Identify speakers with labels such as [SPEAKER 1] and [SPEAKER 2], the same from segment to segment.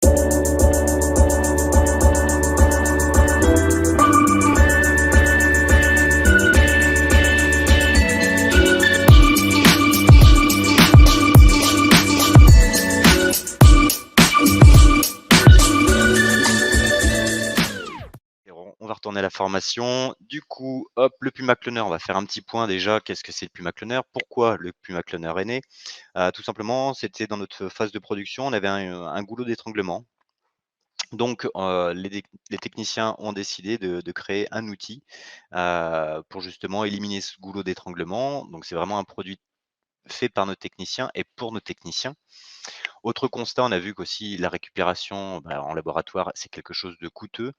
[SPEAKER 1] On va retourner à la formation. Du coup, hop, le Puma Cloner, on va faire un petit point déjà. Qu'est-ce que c'est le Puma Cloner? Pourquoi le Puma Cloner est né? Tout simplement, c'était dans notre phase de production, on avait un goulot d'étranglement. Donc, les techniciens ont décidé de créer un outil, pour justement éliminer ce goulot d'étranglement. Donc c'est vraiment un produit fait par nos techniciens et pour nos techniciens. Autre constat, on a vu qu'aussi la récupération, en laboratoire, c'est quelque chose de coûteux.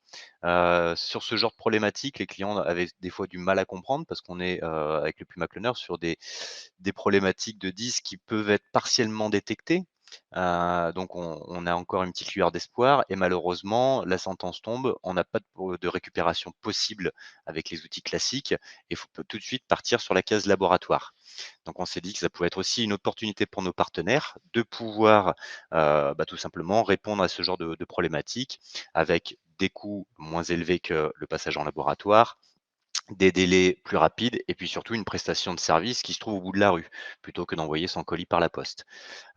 [SPEAKER 1] Sur ce genre de problématique, les clients avaient des fois du mal à comprendre parce qu'on est, avec le Puma Cloner sur des problématiques de disques qui peuvent être partiellement détectées. Donc on a encore une petite lueur d'espoir et malheureusement, la sentence tombe, on n'a pas de récupération possible avec les outils classiques et il faut tout de suite partir sur la case laboratoire. Donc on s'est dit que ça pouvait être aussi une opportunité pour nos partenaires de pouvoir, tout simplement répondre à ce genre de problématiques avec des coûts moins élevés que le passage en laboratoire, des délais plus rapides et puis surtout une prestation de service qui se trouve au bout de la rue, plutôt que d'envoyer son colis par la poste.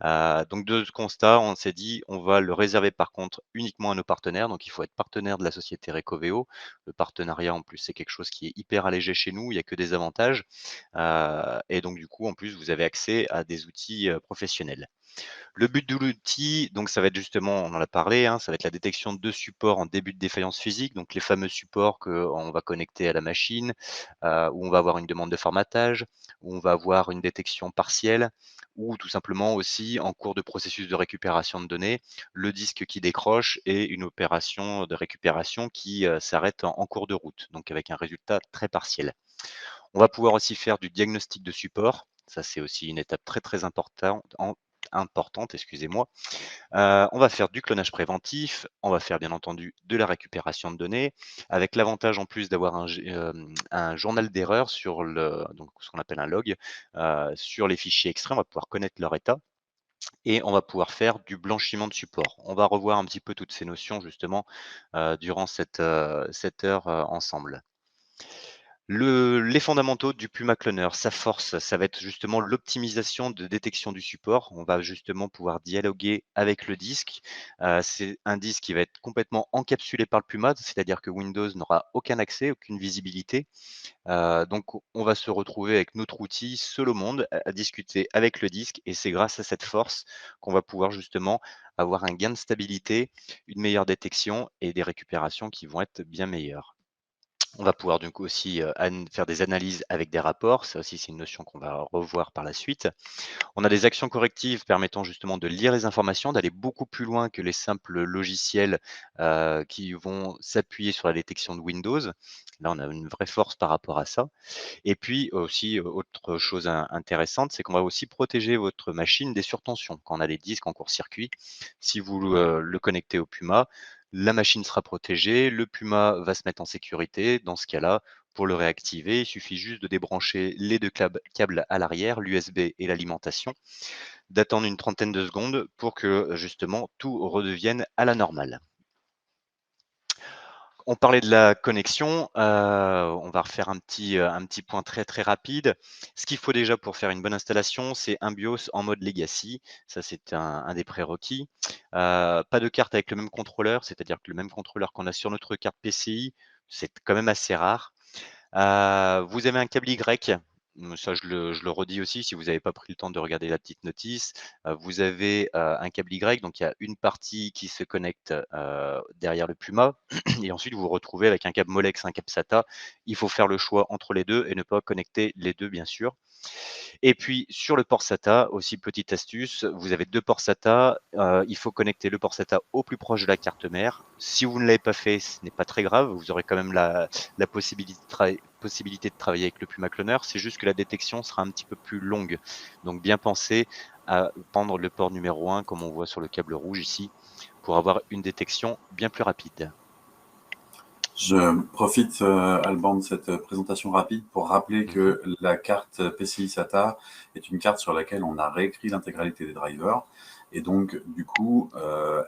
[SPEAKER 1] Donc de ce constat, on s'est dit: «On va le réserver par contre uniquement à nos partenaires», donc il faut être partenaire de la société Recoveo. Le partenariat en plus, c'est quelque chose qui est hyper allégé chez nous, il y a que des avantages, et donc du coup, en plus, vous avez accès à des outils, professionnels. Le but de l'outil, donc ça va être justement, on en a parlé, hein, ça va être la détection de supports en début de défaillance physique, donc les fameux supports qu'on va connecter à la machine, où on va avoir une demande de formatage, où on va avoir une détection partielle, ou tout simplement aussi en cours de processus de récupération de données, le disque qui décroche et une opération de récupération qui s'arrête en cours de route, donc avec un résultat très partiel. On va pouvoir aussi faire du diagnostic de support. Ça, c'est aussi une étape très, très importante, excusez-moi. On va faire du clonage préventif, on va faire bien entendu de la récupération de données, avec l'avantage en plus d'avoir un journal d'erreur sur donc ce qu'on appelle un log, sur les fichiers extraits, on va pouvoir connaître leur état et on va pouvoir faire du blanchiment de support. On va revoir un petit peu toutes ces notions justement, durant cette heure, ensemble. Les fondamentaux du Puma Cloner, sa force, ça va être justement l'optimisation de détection du support. On va justement pouvoir dialoguer avec le disque. C'est un disque qui va être complètement encapsulé par le Puma, c'est-à-dire que Windows n'aura aucun accès, aucune visibilité. Donc on va se retrouver avec notre outil seul au monde à discuter avec le disque et c'est grâce à cette force qu'on va pouvoir justement avoir un gain de stabilité, une meilleure détection et des récupérations qui vont être bien meilleures. On va pouvoir du coup aussi, faire des analyses avec des rapports. Ça aussi, c'est une notion qu'on va revoir par la suite. On a des actions correctives permettant justement de lire les informations, d'aller beaucoup plus loin que les simples logiciels, qui vont s'appuyer sur la détection de Windows. Là, on a une vraie force par rapport à ça et puis aussi, autre chose intéressante, c'est qu'on va aussi protéger votre machine des surtensions. Quand on a des disques en court-circuit, si vous, le connectez au Puma, la machine sera protégée, le Puma va se mettre en sécurité. Dans ce cas-là, pour le réactiver, il suffit juste de débrancher les 2 câbles à l'arrière, l'USB et l'alimentation, d'attendre une trentaine de secondes pour que, justement tout redevienne à la normale. On parlait de la connexion, on va refaire un petit point très, très rapide. Ce qu'il faut déjà pour faire une bonne installation, c'est un BIOS en mode legacy. Ça, c'est un des prérequis. Pas de carte avec le même contrôleur, c'est-à-dire que le même contrôleur qu'on a sur notre carte PCI, c'est quand même assez rare. Vous avez un câble Y, ça je le redis aussi si vous n'avez pas pris le temps de regarder la petite notice. Vous avez, un câble Y, donc il y a une partie qui se connecte, derrière le Puma et ensuite vous vous retrouvez avec un câble Molex, un câble SATA. Il faut faire le choix entre les 2 et ne pas connecter les 2 bien sûr. Et puis sur le port SATA, aussi petite astuce, vous avez 2 ports SATA, il faut connecter le port SATA au plus proche de la carte mère. Si vous ne l'avez pas fait, ce n'est pas très grave, vous aurez quand même la possibilité de travailler avec le Puma Cloner, c'est juste que la détection sera un petit peu plus longue. Donc bien penser à prendre le port numéro 1 comme on voit sur le câble rouge ici, pour avoir une détection bien plus rapide.
[SPEAKER 2] Je profite, Alban, de cette présentation rapide pour rappeler que la carte PCI SATA est une carte sur laquelle on a réécrit l'intégralité des drivers Et donc, du coup,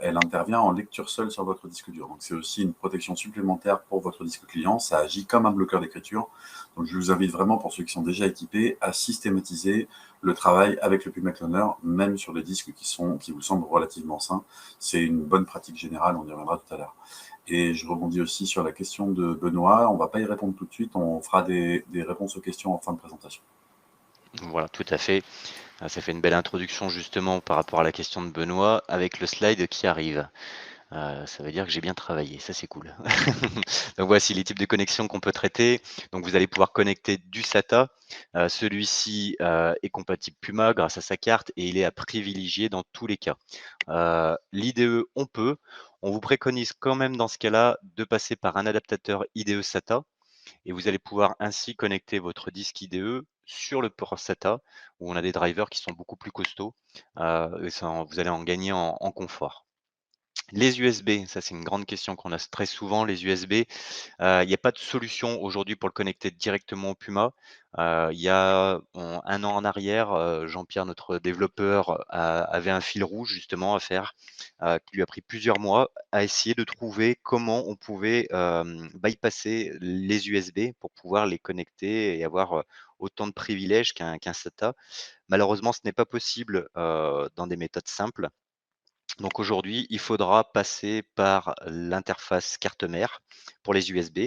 [SPEAKER 2] elle intervient en lecture seule sur votre disque dur. Donc, c'est aussi une protection supplémentaire pour votre disque client. Ça agit comme un bloqueur d'écriture. Donc, je vous invite vraiment, pour ceux qui sont déjà équipés, à systématiser le travail avec le Puma Cloner, même sur des disques qui vous semblent relativement sains. C'est une bonne pratique générale, on y reviendra tout à l'heure. Et je rebondis aussi sur la question de Benoît. On ne va pas y répondre tout de suite, on fera des réponses aux questions en fin de présentation.
[SPEAKER 1] Voilà, tout à fait. Ça fait une belle introduction justement par rapport à la question de Benoît avec le slide qui arrive. Ça veut dire que j'ai bien travaillé, ça c'est cool. Donc voici les types de connexions qu'on peut traiter. Donc vous allez pouvoir connecter du SATA. Celui-ci est compatible Puma grâce à sa carte et il est à privilégier dans tous les cas. L'IDE, on peut. On vous préconise quand même dans ce cas-là de passer par un adaptateur IDE SATA et vous allez pouvoir ainsi connecter votre disque IDE sur le port SATA où on a des drivers qui sont beaucoup plus costauds et vous allez en gagner en confort. Les USB, ça c'est une grande question qu'on a très souvent. Les USB, il n'y a pas de solution aujourd'hui pour le connecter directement au Puma. Il y a 1 an en arrière, Jean-Pierre, notre développeur, avait un fil rouge justement à faire, qui lui a pris plusieurs mois à essayer de trouver comment on pouvait, bypasser les USB pour pouvoir les connecter et avoir, autant de privilèges qu'un SATA. Malheureusement, ce n'est pas possible, dans des méthodes simples. Donc aujourd'hui, il faudra passer par l'interface carte mère pour les USB.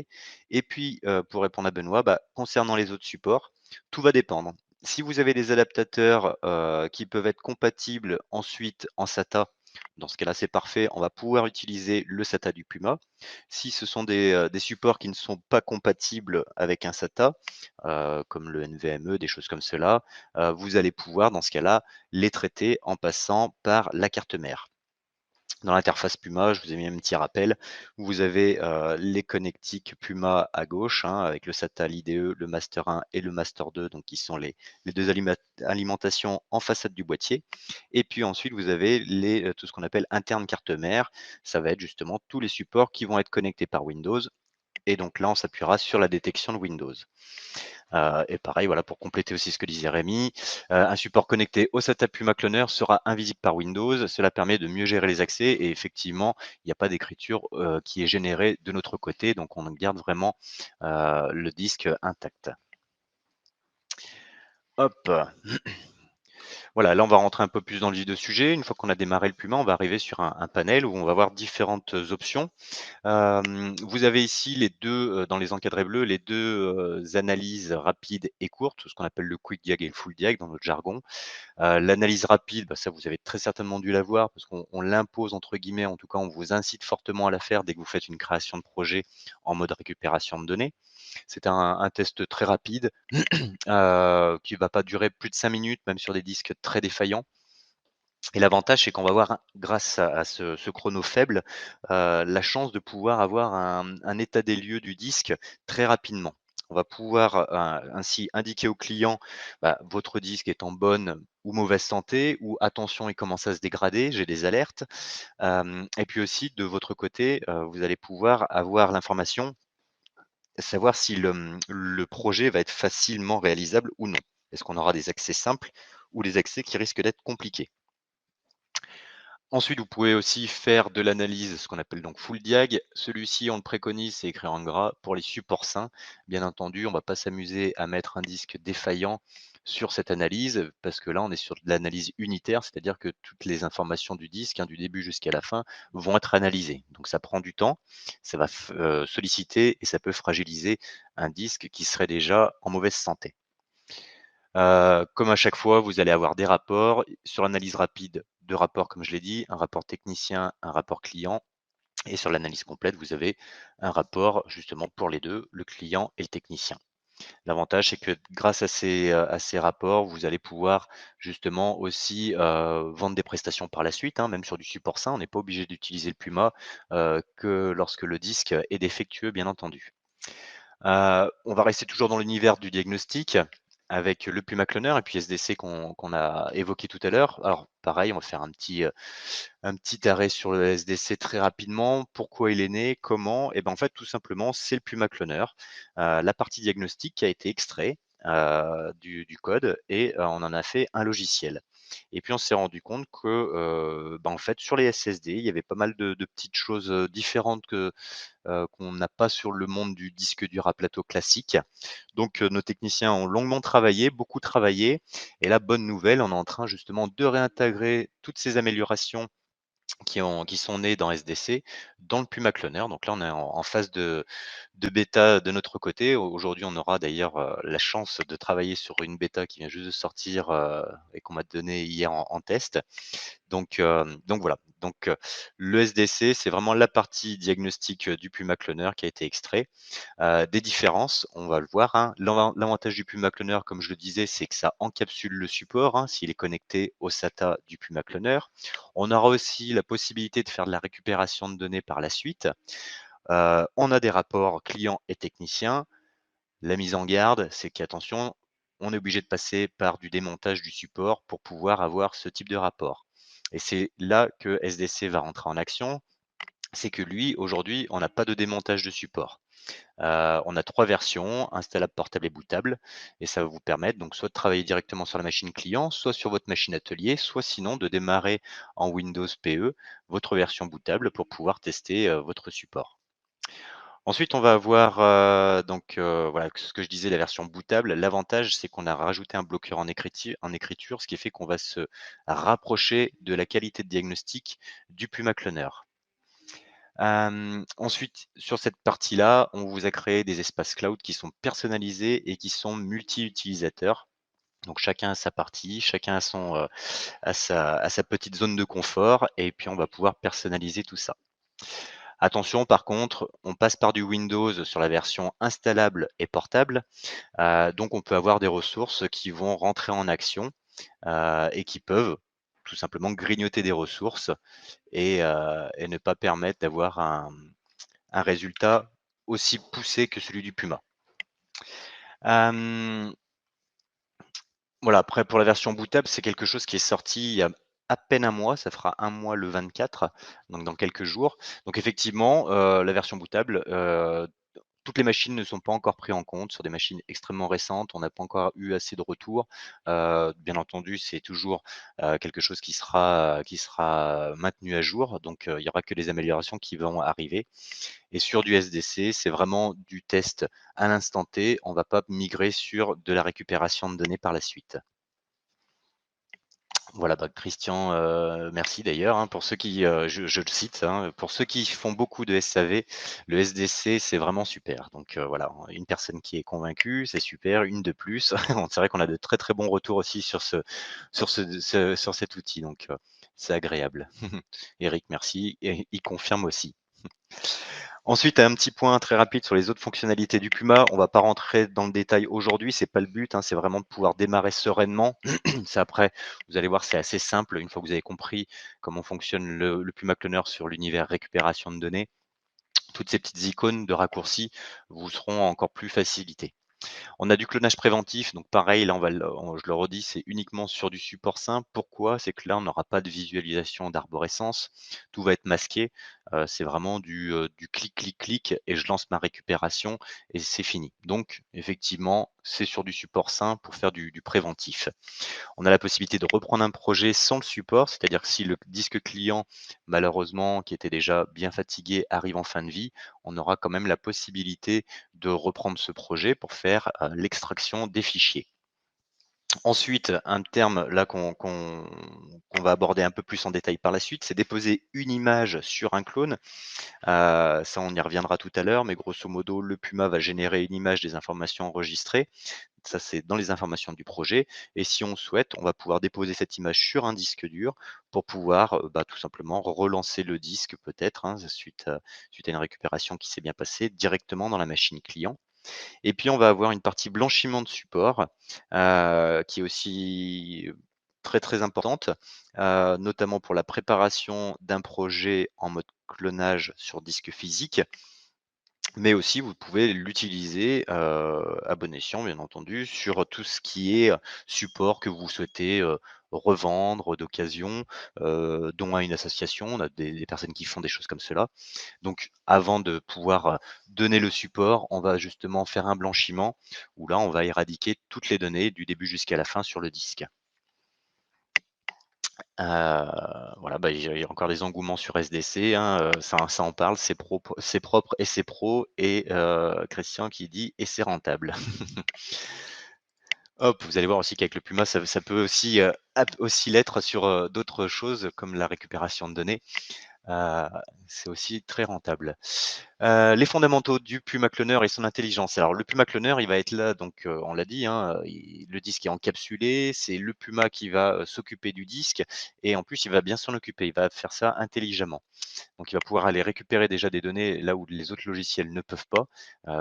[SPEAKER 1] Et puis, pour répondre à Benoît, concernant les autres supports, tout va dépendre. Si vous avez des adaptateurs qui peuvent être compatibles ensuite en SATA, dans ce cas-là, c'est parfait. On va pouvoir utiliser le SATA du Puma. Si ce sont des supports qui ne sont pas compatibles avec un SATA, comme le NVMe, des choses comme cela, vous allez pouvoir, dans ce cas-là, les traiter en passant par la carte mère. Dans l'interface Puma, je vous ai mis un petit rappel, où vous avez les connectiques Puma à gauche, hein, avec le SATA, l'IDE, le Master 1 et le Master 2, donc qui sont les deux alimentations en façade du boîtier. Et puis ensuite, vous avez tout ce qu'on appelle interne carte mère. Ça va être justement tous les supports qui vont être connectés par Windows. Et donc là, on s'appuiera sur la détection de Windows. Et pareil, voilà, pour compléter aussi ce que disait Rémi, un support connecté au SATA Puma Cloner sera invisible par Windows. Cela permet de mieux gérer les accès et effectivement, il n'y a pas d'écriture qui est générée de notre côté, donc on garde vraiment le disque intact. Hop. Voilà, là on va rentrer un peu plus dans le vif du sujet. Une fois qu'on a démarré le Puma, on va arriver sur un panel où on va voir différentes options. Vous avez ici les 2 dans les encadrés bleus, les 2 analyses rapides et courtes, ce qu'on appelle le quick diag et le full diag dans notre jargon. L'analyse rapide, ça vous avez très certainement dû la voir parce qu'on «l'impose» entre guillemets, en tout cas on vous incite fortement à la faire dès que vous faites une création de projet en mode récupération de données. C'est un test très rapide, qui va pas durer plus de 5 minutes, même sur des disques très défaillants. Et l'avantage, c'est qu'on va avoir, grâce à ce chrono faible, la chance de pouvoir avoir un état des lieux du disque très rapidement. On va pouvoir, ainsi indiquer au client, votre disque est en bonne ou mauvaise santé ou attention, il commence à se dégrader, j'ai des alertes. Et puis aussi de votre côté, vous allez pouvoir avoir l'information, savoir si le projet va être facilement réalisable ou non. Est-ce qu'on aura des accès simples ou des accès qui risquent d'être compliqués? Ensuite, vous pouvez aussi faire de l'analyse, ce qu'on appelle donc full diag. Celui-ci, on le préconise, c'est écrit en gras pour les supports sains. Bien entendu, on ne va pas s'amuser à mettre un disque défaillant sur cette analyse, parce que là, on est sur de l'analyse unitaire, c'est-à-dire que toutes les informations du disque, hein, du début jusqu'à la fin, vont être analysées. Donc ça prend du temps, ça va solliciter et ça peut fragiliser un disque qui serait déjà en mauvaise santé. Comme à chaque fois, vous allez avoir des rapports. Sur l'analyse rapide, 2 rapports comme je l'ai dit, un rapport technicien, un rapport client et sur l'analyse complète, vous avez un rapport justement pour les 2, le client et le technicien. L'avantage, c'est que grâce à ces rapports, vous allez pouvoir justement aussi, vendre des prestations par la suite, hein, même sur du support sain. On n'est pas obligé d'utiliser le Puma, que lorsque le disque est défectueux, bien entendu. On va rester toujours dans l'univers du diagnostic avec le Puma Cloner et puis SDC qu'on a évoqué tout à l'heure. Alors pareil, on va faire un petit arrêt sur le SDC très rapidement. Pourquoi il est né? Comment? Et ben, en fait, tout simplement, c'est le Puma Cloner, la partie diagnostic qui a été extrait, du code et on en a fait un logiciel. Et puis on s'est rendu compte que, en fait, sur les SSD, il y avait pas mal de petites choses, différentes qu'on n'a pas sur le monde du disque dur à plateau classique. Donc, nos techniciens ont longuement travaillé, beaucoup travaillé et la bonne nouvelle, on est en train justement de réintégrer toutes ces améliorations qui sont nées dans SDC, dans le Puma Cloner. Donc là, on est en phase de bêta de notre côté. Aujourd'hui, on aura d'ailleurs, la chance de travailler sur une bêta qui vient juste de sortir, et qu'on m'a donnée hier en test. Donc voilà. Le SDC, c'est vraiment la partie diagnostic, du Puma Cloner qui a été extrait. Des différences, on va le voir, hein. L'avantage du Puma Cloner, comme je le disais, c'est que ça encapsule le support, hein, s'il est connecté au SATA du Puma Cloner. On aura aussi la possibilité de faire de la récupération de données par la suite. On a des rapports clients et techniciens. La mise en garde, c'est qu'attention, on est obligé de passer par du démontage du support pour pouvoir avoir ce type de rapport. Et c'est là que SDC va rentrer en action. C'est que lui, aujourd'hui, on n'a pas de démontage de support. On a 3 versions, installable, portable et bootable et ça va vous permettre donc soit de travailler directement sur la machine client, soit sur votre machine atelier, soit sinon de démarrer en Windows PE votre version bootable pour pouvoir tester, votre support. Ensuite, on va avoir, voilà, ce que je disais, la version bootable. L'avantage, c'est qu'on a rajouté un bloqueur en écriture, ce qui fait qu'on va se rapprocher de la qualité de diagnostic du Puma Cloner. Ensuite, sur cette partie-là, on vous a créé des espaces cloud qui sont personnalisés et qui sont multi-utilisateurs. Donc chacun a sa partie, chacun a sa petite zone de confort et puis on va pouvoir personnaliser tout ça. Attention par contre, on passe par du Windows sur la version installable et portable, donc on peut avoir des ressources qui vont rentrer en action, et qui peuvent tout simplement grignoter des ressources et ne pas permettre d'avoir un résultat aussi poussé que celui du Puma. Hem, voilà, après pour la version bootable, c'est quelque chose qui est sorti il y a à peine un mois, ça fera un mois le 24, donc dans quelques jours. Donc effectivement, la version bootable, toutes les machines ne sont pas encore prises en compte sur des machines extrêmement récentes. On n'a pas encore eu assez de retours. Bien entendu, c'est toujours, quelque chose qui sera maintenu à jour, donc il y aura que les améliorations qui vont arriver. Et sur du SDC, c'est vraiment du test à l'instant T. On ne va pas migrer sur de la récupération de données par la suite. Voilà, Christian, merci d'ailleurs, hein, pour ceux qui, je le cite, hein, pour ceux qui font beaucoup de SAV, le SDC, c'est vraiment super. Donc voilà, une personne qui est convaincue, c'est super, une de plus. C'est vrai qu'on a de très, très bons retours aussi sur cet outil, donc c'est agréable. Eric, merci et il confirme aussi. Ensuite, un petit point très rapide sur les autres fonctionnalités du Puma. On va pas rentrer dans le détail aujourd'hui, c'est pas le but, hein, c'est vraiment de pouvoir démarrer sereinement. C'est après, vous allez voir, c'est assez simple une fois que vous avez compris comment fonctionne le Puma Cloner sur l'univers récupération de données. Toutes ces petites icônes de raccourcis vous seront encore plus facilitées. On a du clonage préventif, donc pareil, là, je le redis, c'est uniquement sur du support simple. Pourquoi? C'est que là, on n'aura pas de visualisation d'arborescence, tout va être masqué. C'est vraiment du clic, clic, clic et je lance ma récupération et c'est fini. Donc effectivement, c'est sur du support simple pour faire du préventif. On a la possibilité de reprendre un projet sans le support, c'est-à-dire que si le disque client, malheureusement, qui était déjà bien fatigué, arrive en fin de vie, on aura quand même la possibilité de reprendre ce projet pour faire l'extraction des fichiers. Ensuite, un terme là qu'on va aborder un peu plus en détail par la suite, c'est déposer une image sur un clone. Ça, on y reviendra tout à l'heure, mais grosso modo, le Puma va générer une image des informations enregistrées. Ça, c'est dans les informations du projet et si on souhaite, on va pouvoir déposer cette image sur un disque dur pour pouvoir, tout simplement relancer le disque peut-être, hein, suite à une récupération qui s'est bien passée directement dans la machine client. Et puis on va avoir une partie blanchiment de support, qui est aussi très, très importante, notamment pour la préparation d'un projet en mode clonage sur disque physique. Mais aussi, vous pouvez l'utiliser, à bon escient, bien entendu, sur tout ce qui est, support que vous souhaitez, revendre d'occasion, don à une association. On a des personnes qui font des choses comme cela. Donc avant de pouvoir, donner le support, on va justement faire un blanchiment où là, on va éradiquer toutes les données du début jusqu'à la fin sur le disque. Voilà, bah, il y a encore des engouements sur SDC, hein, ça en parle, c'est propre et c'est pro et Christian qui dit: «Et c'est rentable». Hop, vous allez voir aussi qu'avec le Puma, ça peut aussi, aussi l'être sur, d'autres choses comme la récupération de données. Heu, c'est aussi très rentable. Les fondamentaux du Puma Cloner et son intelligence. Alors le Puma Cloner, il va être là donc, on l'a dit, hein, le disque est encapsulé, c'est le Puma qui va, s'occuper du disque et en plus il va bien s'en occuper, il va faire ça intelligemment. Donc il va pouvoir aller récupérer déjà des données là où les autres logiciels ne peuvent pas,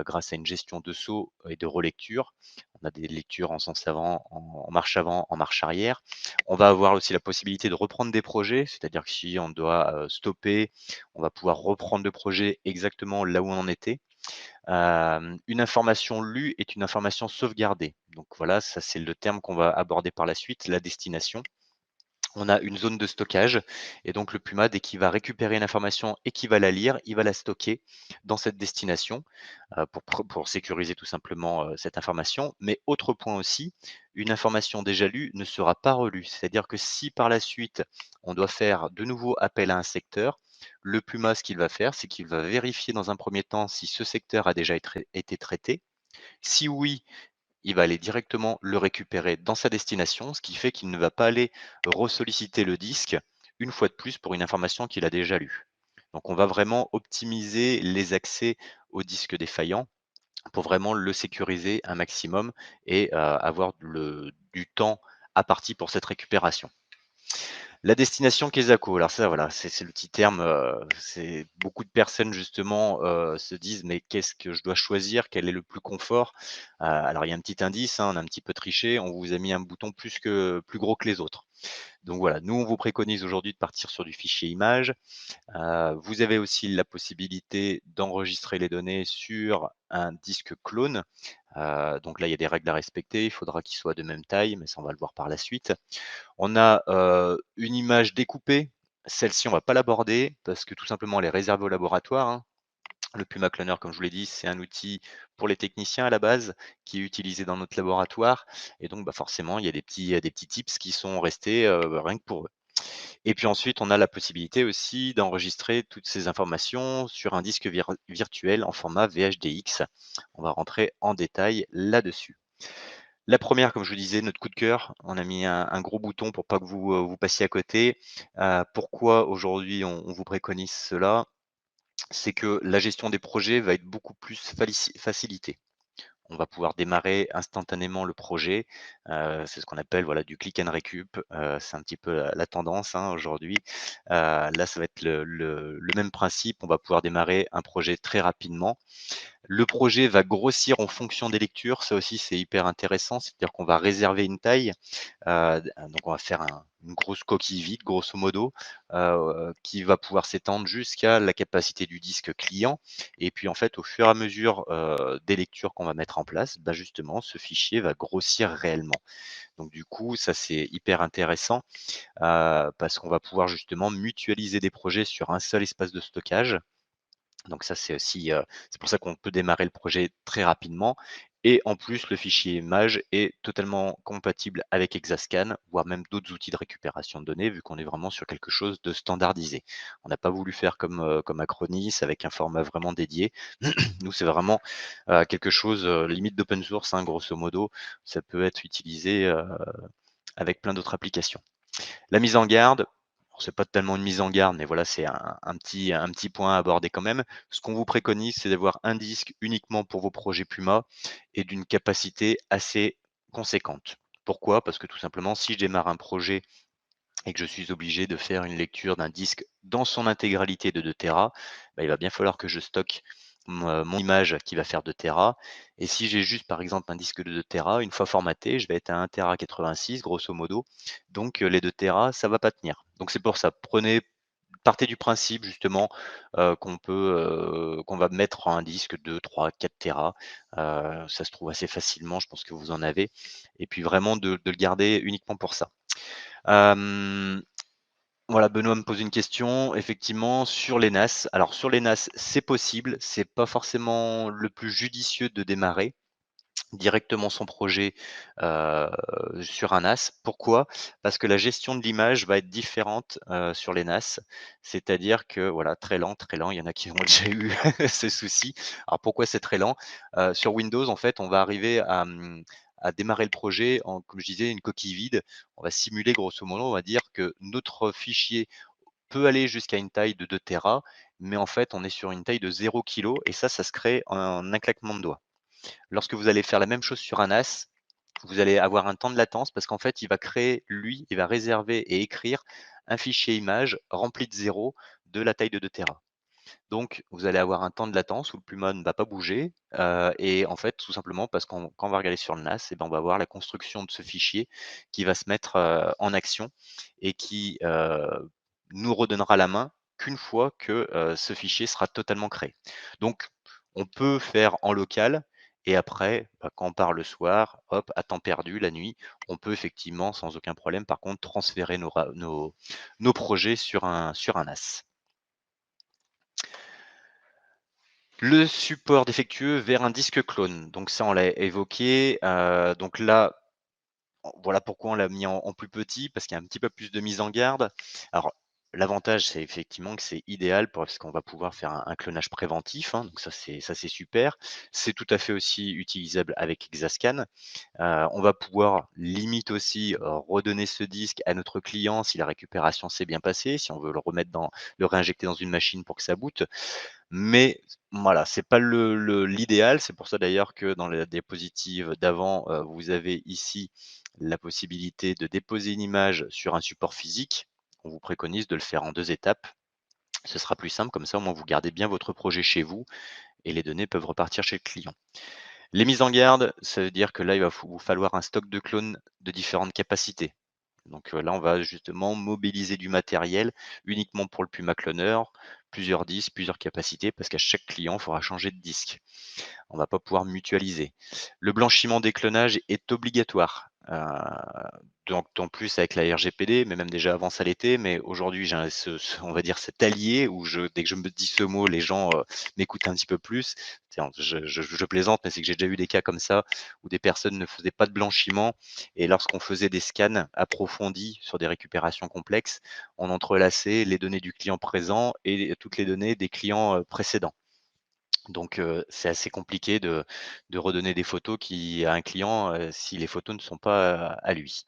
[SPEAKER 1] grâce à une gestion de saut et de relecture. On a des lectures en sens avant, en marche arrière. On va avoir aussi la possibilité de reprendre des projets, c'est-à-dire que si on doit, stopper, on va pouvoir reprendre le projet exactement là où on en était. Une information lue est une information sauvegardée. Donc voilà, ça c'est le terme qu'on va aborder par la suite, la destination. On a une zone de stockage et donc le Puma, dès qu'il va récupérer une information et qu'il va la lire, il va la stocker dans cette destination, pour sécuriser tout simplement, cette information. Mais autre point aussi, une information déjà lue ne sera pas relue. C'est-à-dire que si par la suite, on doit faire de nouveau appel à un secteur, le Puma, ce qu'il va faire, c'est qu'il va vérifier dans un premier temps si ce secteur a déjà été traité. Si oui, il va aller directement le récupérer dans sa destination, ce qui fait qu'il ne va pas aller ressolliciter le disque une fois de plus pour une information qu'il a déjà lue. Donc on va vraiment optimiser les accès au disque défaillant pour vraiment le sécuriser un maximum et avoir du temps à partie pour cette récupération. La destination Quesaco, alors ça voilà, c'est le petit terme, c'est beaucoup de personnes justement, se disent: «Mais qu'est-ce que je dois choisir? Quel est le plus confort?» Alors il y a un petit indice, hein, on a un petit peu triché, on vous a mis un bouton plus gros que les autres. Donc voilà, nous on vous préconise aujourd'hui de partir sur du fichier image. Vous avez aussi la possibilité d'enregistrer les données sur un disque clone. Donc là, il y a des règles à respecter, il faudra qu'ils soient de même taille, mais ça on va le voir par la suite. On a, une image découpée. Celle-ci, on va pas l'aborder parce que tout simplement elle est réservée au laboratoire, hein. Le Puma Cloner, comme je vous l'ai dit, c'est un outil pour les techniciens à la base, qui est utilisé dans notre laboratoire et donc bah, forcément, il y a des petits tips qui sont restés, rien que pour eux. Et puis ensuite, on a la possibilité aussi d'enregistrer toutes ces informations sur un disque virtuel en format VHDX. On va rentrer en détail là-dessus. La première, comme je vous disais, notre coup de cœur, on a mis un gros bouton pour pas que vous passiez à côté. Pourquoi aujourd'hui on vous préconise cela? C'est que la gestion des projets va être beaucoup plus facilitée. On va pouvoir démarrer instantanément le projet. C'est ce qu'on appelle voilà du click and recup. C'est un petit peu la tendance, hein, aujourd'hui. Là, ça va être le même principe. On va pouvoir démarrer un projet très rapidement. Le projet va grossir en fonction des lectures. Ça aussi, c'est hyper intéressant. C'est-à-dire qu'on va réserver une taille. Donc on va faire une grosse coquille vide, grosso modo, qui va pouvoir s'étendre jusqu'à la capacité du disque client. Et puis en fait, au fur et à mesure, des lectures qu'on va mettre en place, bah, justement, ce fichier va grossir réellement. Donc du coup, ça c'est hyper intéressant, parce qu'on va pouvoir justement mutualiser des projets sur un seul espace de stockage. Donc ça, c'est aussi, c'est pour ça qu'on peut démarrer le projet très rapidement et en plus, le fichier image est totalement compatible avec Exascan, voire même d'autres outils de récupération de données, vu qu'on est vraiment sur quelque chose de standardisé. On n'a pas voulu faire comme Acronis avec un format vraiment dédié. Nous, c'est vraiment, quelque chose, limite d'open source, hein, grosso modo. Ça peut être utilisé, avec plein d'autres applications. La mise en garde, c'est pas tellement une mise en garde, mais voilà, c'est un petit point à aborder quand même. Ce qu'on vous préconise, c'est d'avoir un disque uniquement pour vos projets Puma et d'une capacité assez conséquente. Pourquoi? Parce que tout simplement, si je démarre un projet et que je suis obligé de faire une lecture d'un disque dans son intégralité de 2 téra, bah, il va bien falloir que je stocke mon image qui va faire 2 téra et si j'ai juste par exemple un disque de 2 téra, une fois formaté, je vais être à 1 téra 86 grosso modo, donc les 2 téra, ça va pas tenir. Donc c'est pour ça, partez du principe justement, qu'on va mettre un disque 2, 3, 4 téra, ça se trouve assez facilement, je pense que vous en avez et puis vraiment de le garder uniquement pour ça. Hem, voilà, Benoît me pose une question, effectivement, sur les NAS. Alors sur les NAS, c'est possible, c'est pas forcément le plus judicieux de démarrer. directement son projet, heu, sur un NAS. Pourquoi? Parce que la gestion de l'image va être différente, sur les NAS. C'est-à-dire que voilà, très lent, il y en a qui ont déjà eu ce souci. Alors pourquoi c'est très lent? Sur Windows, en fait, on va arriver à démarrer le projet en, comme je disais, une coquille vide. On va simuler grosso modo, on va dire que notre fichier peut aller jusqu'à une taille de 2 téras, mais en fait, on est sur une taille de 0 kg et ça se crée en un claquement de doigts. Lorsque vous allez faire la même chose sur un NAS, vous allez avoir un temps de latence parce qu'en fait, il va créer, lui, il va réserver et écrire un fichier image rempli de 0 de la taille de 2 téras. Donc, vous allez avoir un temps de latence où le Puma ne va pas bouger, et en fait, tout simplement parce qu'on quand on va regarder sur le NAS et ben, on va voir la construction de ce fichier qui va se mettre, en action et qui, nous redonnera la main qu'une fois que, ce fichier sera totalement créé. Donc, on peut faire en local et après, bah, quand on part le soir, hop, à temps perdu, la nuit, on peut effectivement, sans aucun problème, par contre, transférer nos projets sur un NAS. Le support défectueux vers un disque clone, donc ça on l'a évoqué, donc là, voilà pourquoi on l'a mis en plus petit, parce qu'il y a un petit peu plus de mise en garde. Alors, l'avantage, c'est effectivement que c'est idéal parce qu'on va pouvoir faire un clonage préventif, hein, donc ça c'est super. C'est tout à fait aussi utilisable avec Exascan. On va pouvoir limite aussi, redonner ce disque à notre client si la récupération s'est bien passée, si on veut le réinjecter dans une machine pour que ça boote. Mais voilà, c'est pas l'idéal. C'est pour ça d'ailleurs que dans la diapositive d'avant, vous avez ici la possibilité de déposer une image sur un support physique. On vous préconise de le faire en 2 étapes. Ce sera plus simple, comme ça au moins vous gardez bien votre projet chez vous et les données peuvent repartir chez le client. Les mises en garde, ça veut dire que là, il va vous falloir un stock de clones de différentes capacités. Donc là, on va justement mobiliser du matériel uniquement pour le Puma Cloner, plusieurs disques, plusieurs capacités, parce qu'à chaque client, il faudra changer de disque. On va pas pouvoir mutualiser. Le blanchiment des clonages est obligatoire. Donc en plus avec la RGPD, mais même déjà avant ça l'était, mais aujourd'hui j'ai on va dire cet allié où dès que je me dis ce mot, les gens m'écoutent un petit peu plus. Tiens, je plaisante, mais c'est que j'ai déjà eu des cas comme ça où des personnes ne faisaient pas de blanchiment et lorsqu'on faisait des scans approfondis sur des récupérations complexes, on entrelaçait les données du client présent et toutes les données des clients précédents. Donc, c'est assez compliqué de redonner des photos à un client, si les photos ne sont pas, à lui.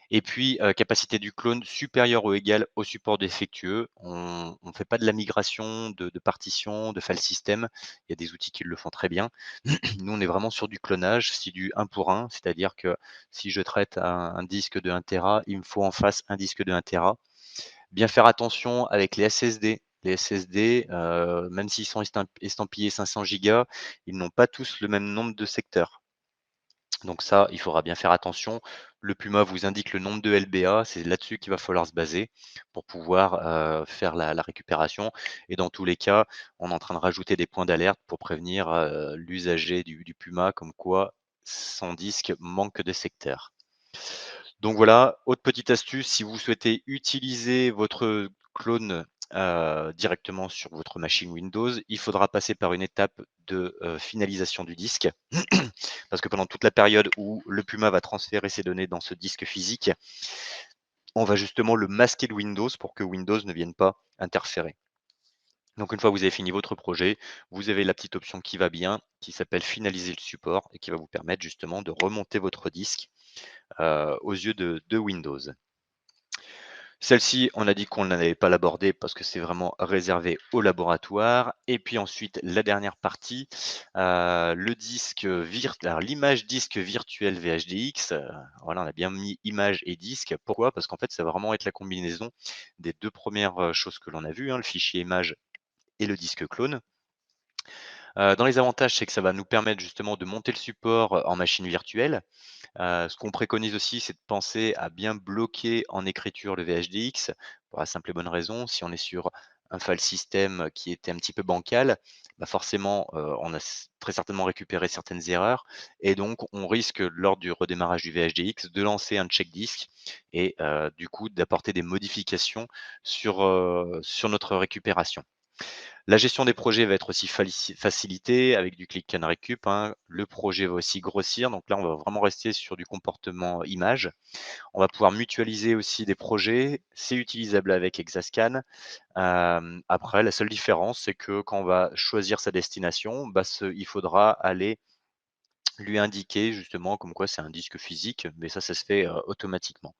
[SPEAKER 1] Et puis, capacité du clone supérieure ou égale au support défectueux. On ne fait pas de la migration de partitions, de file system. Il y a des outils qui le font très bien. Nous, on est vraiment sur du clonage, c'est du 1 pour 1, c'est-à-dire que si je traite un disque de 1 téra, il me faut en face un disque de 1 téra. Bien faire attention avec les SSD. Les SSD, même s'ils sont estampillés 500 gigas, ils n'ont pas tous le même nombre de secteurs. Donc ça, il faudra bien faire attention. Le Puma vous indique le nombre de LBA, c'est là-dessus qu'il va falloir se baser pour pouvoir, faire la récupération et dans tous les cas, on est en train de rajouter des points d'alerte pour prévenir, l'usager du Puma comme quoi son disque manque de secteurs. Donc voilà, autre petite astuce, si vous souhaitez utiliser votre clone, directement sur votre machine Windows, il faudra passer par une étape de, finalisation du disque. Parce que pendant toute la période où le Puma va transférer ses données dans ce disque physique, on va justement le masquer de Windows pour que Windows ne vienne pas interférer. Donc une fois que vous avez fini votre projet, vous avez la petite option qui va bien, qui s'appelle finaliser le support et qui va vous permettre justement de remonter votre disque, aux yeux de Windows. Celle-ci, on a dit qu'on n'allait pas l'aborder parce que c'est vraiment réservé au laboratoire. Et puis ensuite, la dernière partie, le disque alors l'image disque virtuel VHDX. Voilà, on a bien mis image et disque. Pourquoi? Parce qu'en fait, ça va vraiment être la combinaison des 2 premières choses que l'on a vues, hein, le fichier image et le disque clone. Dans les avantages, c'est que ça va nous permettre justement de monter le support, en machine virtuelle. Ce qu'on préconise aussi, c'est de penser à bien bloquer en écriture le VHDX pour la simple et bonne raison, si on est sur un file system qui était un petit peu bancal, bah forcément, on a très certainement récupéré certaines erreurs et donc on risque lors du redémarrage du VHDX de lancer un check disk et du coup d'apporter des modifications sur notre récupération. La gestion des projets va être aussi facilitée avec du click and recup, hein. Le projet va aussi grossir, donc là, on va vraiment rester sur du comportement image. On va pouvoir mutualiser aussi des projets, c'est utilisable avec Exascan. Après, la seule différence, c'est que quand on va choisir sa destination, bah, il faudra aller lui indiquer justement comme quoi c'est un disque physique, mais ça se fait automatiquement.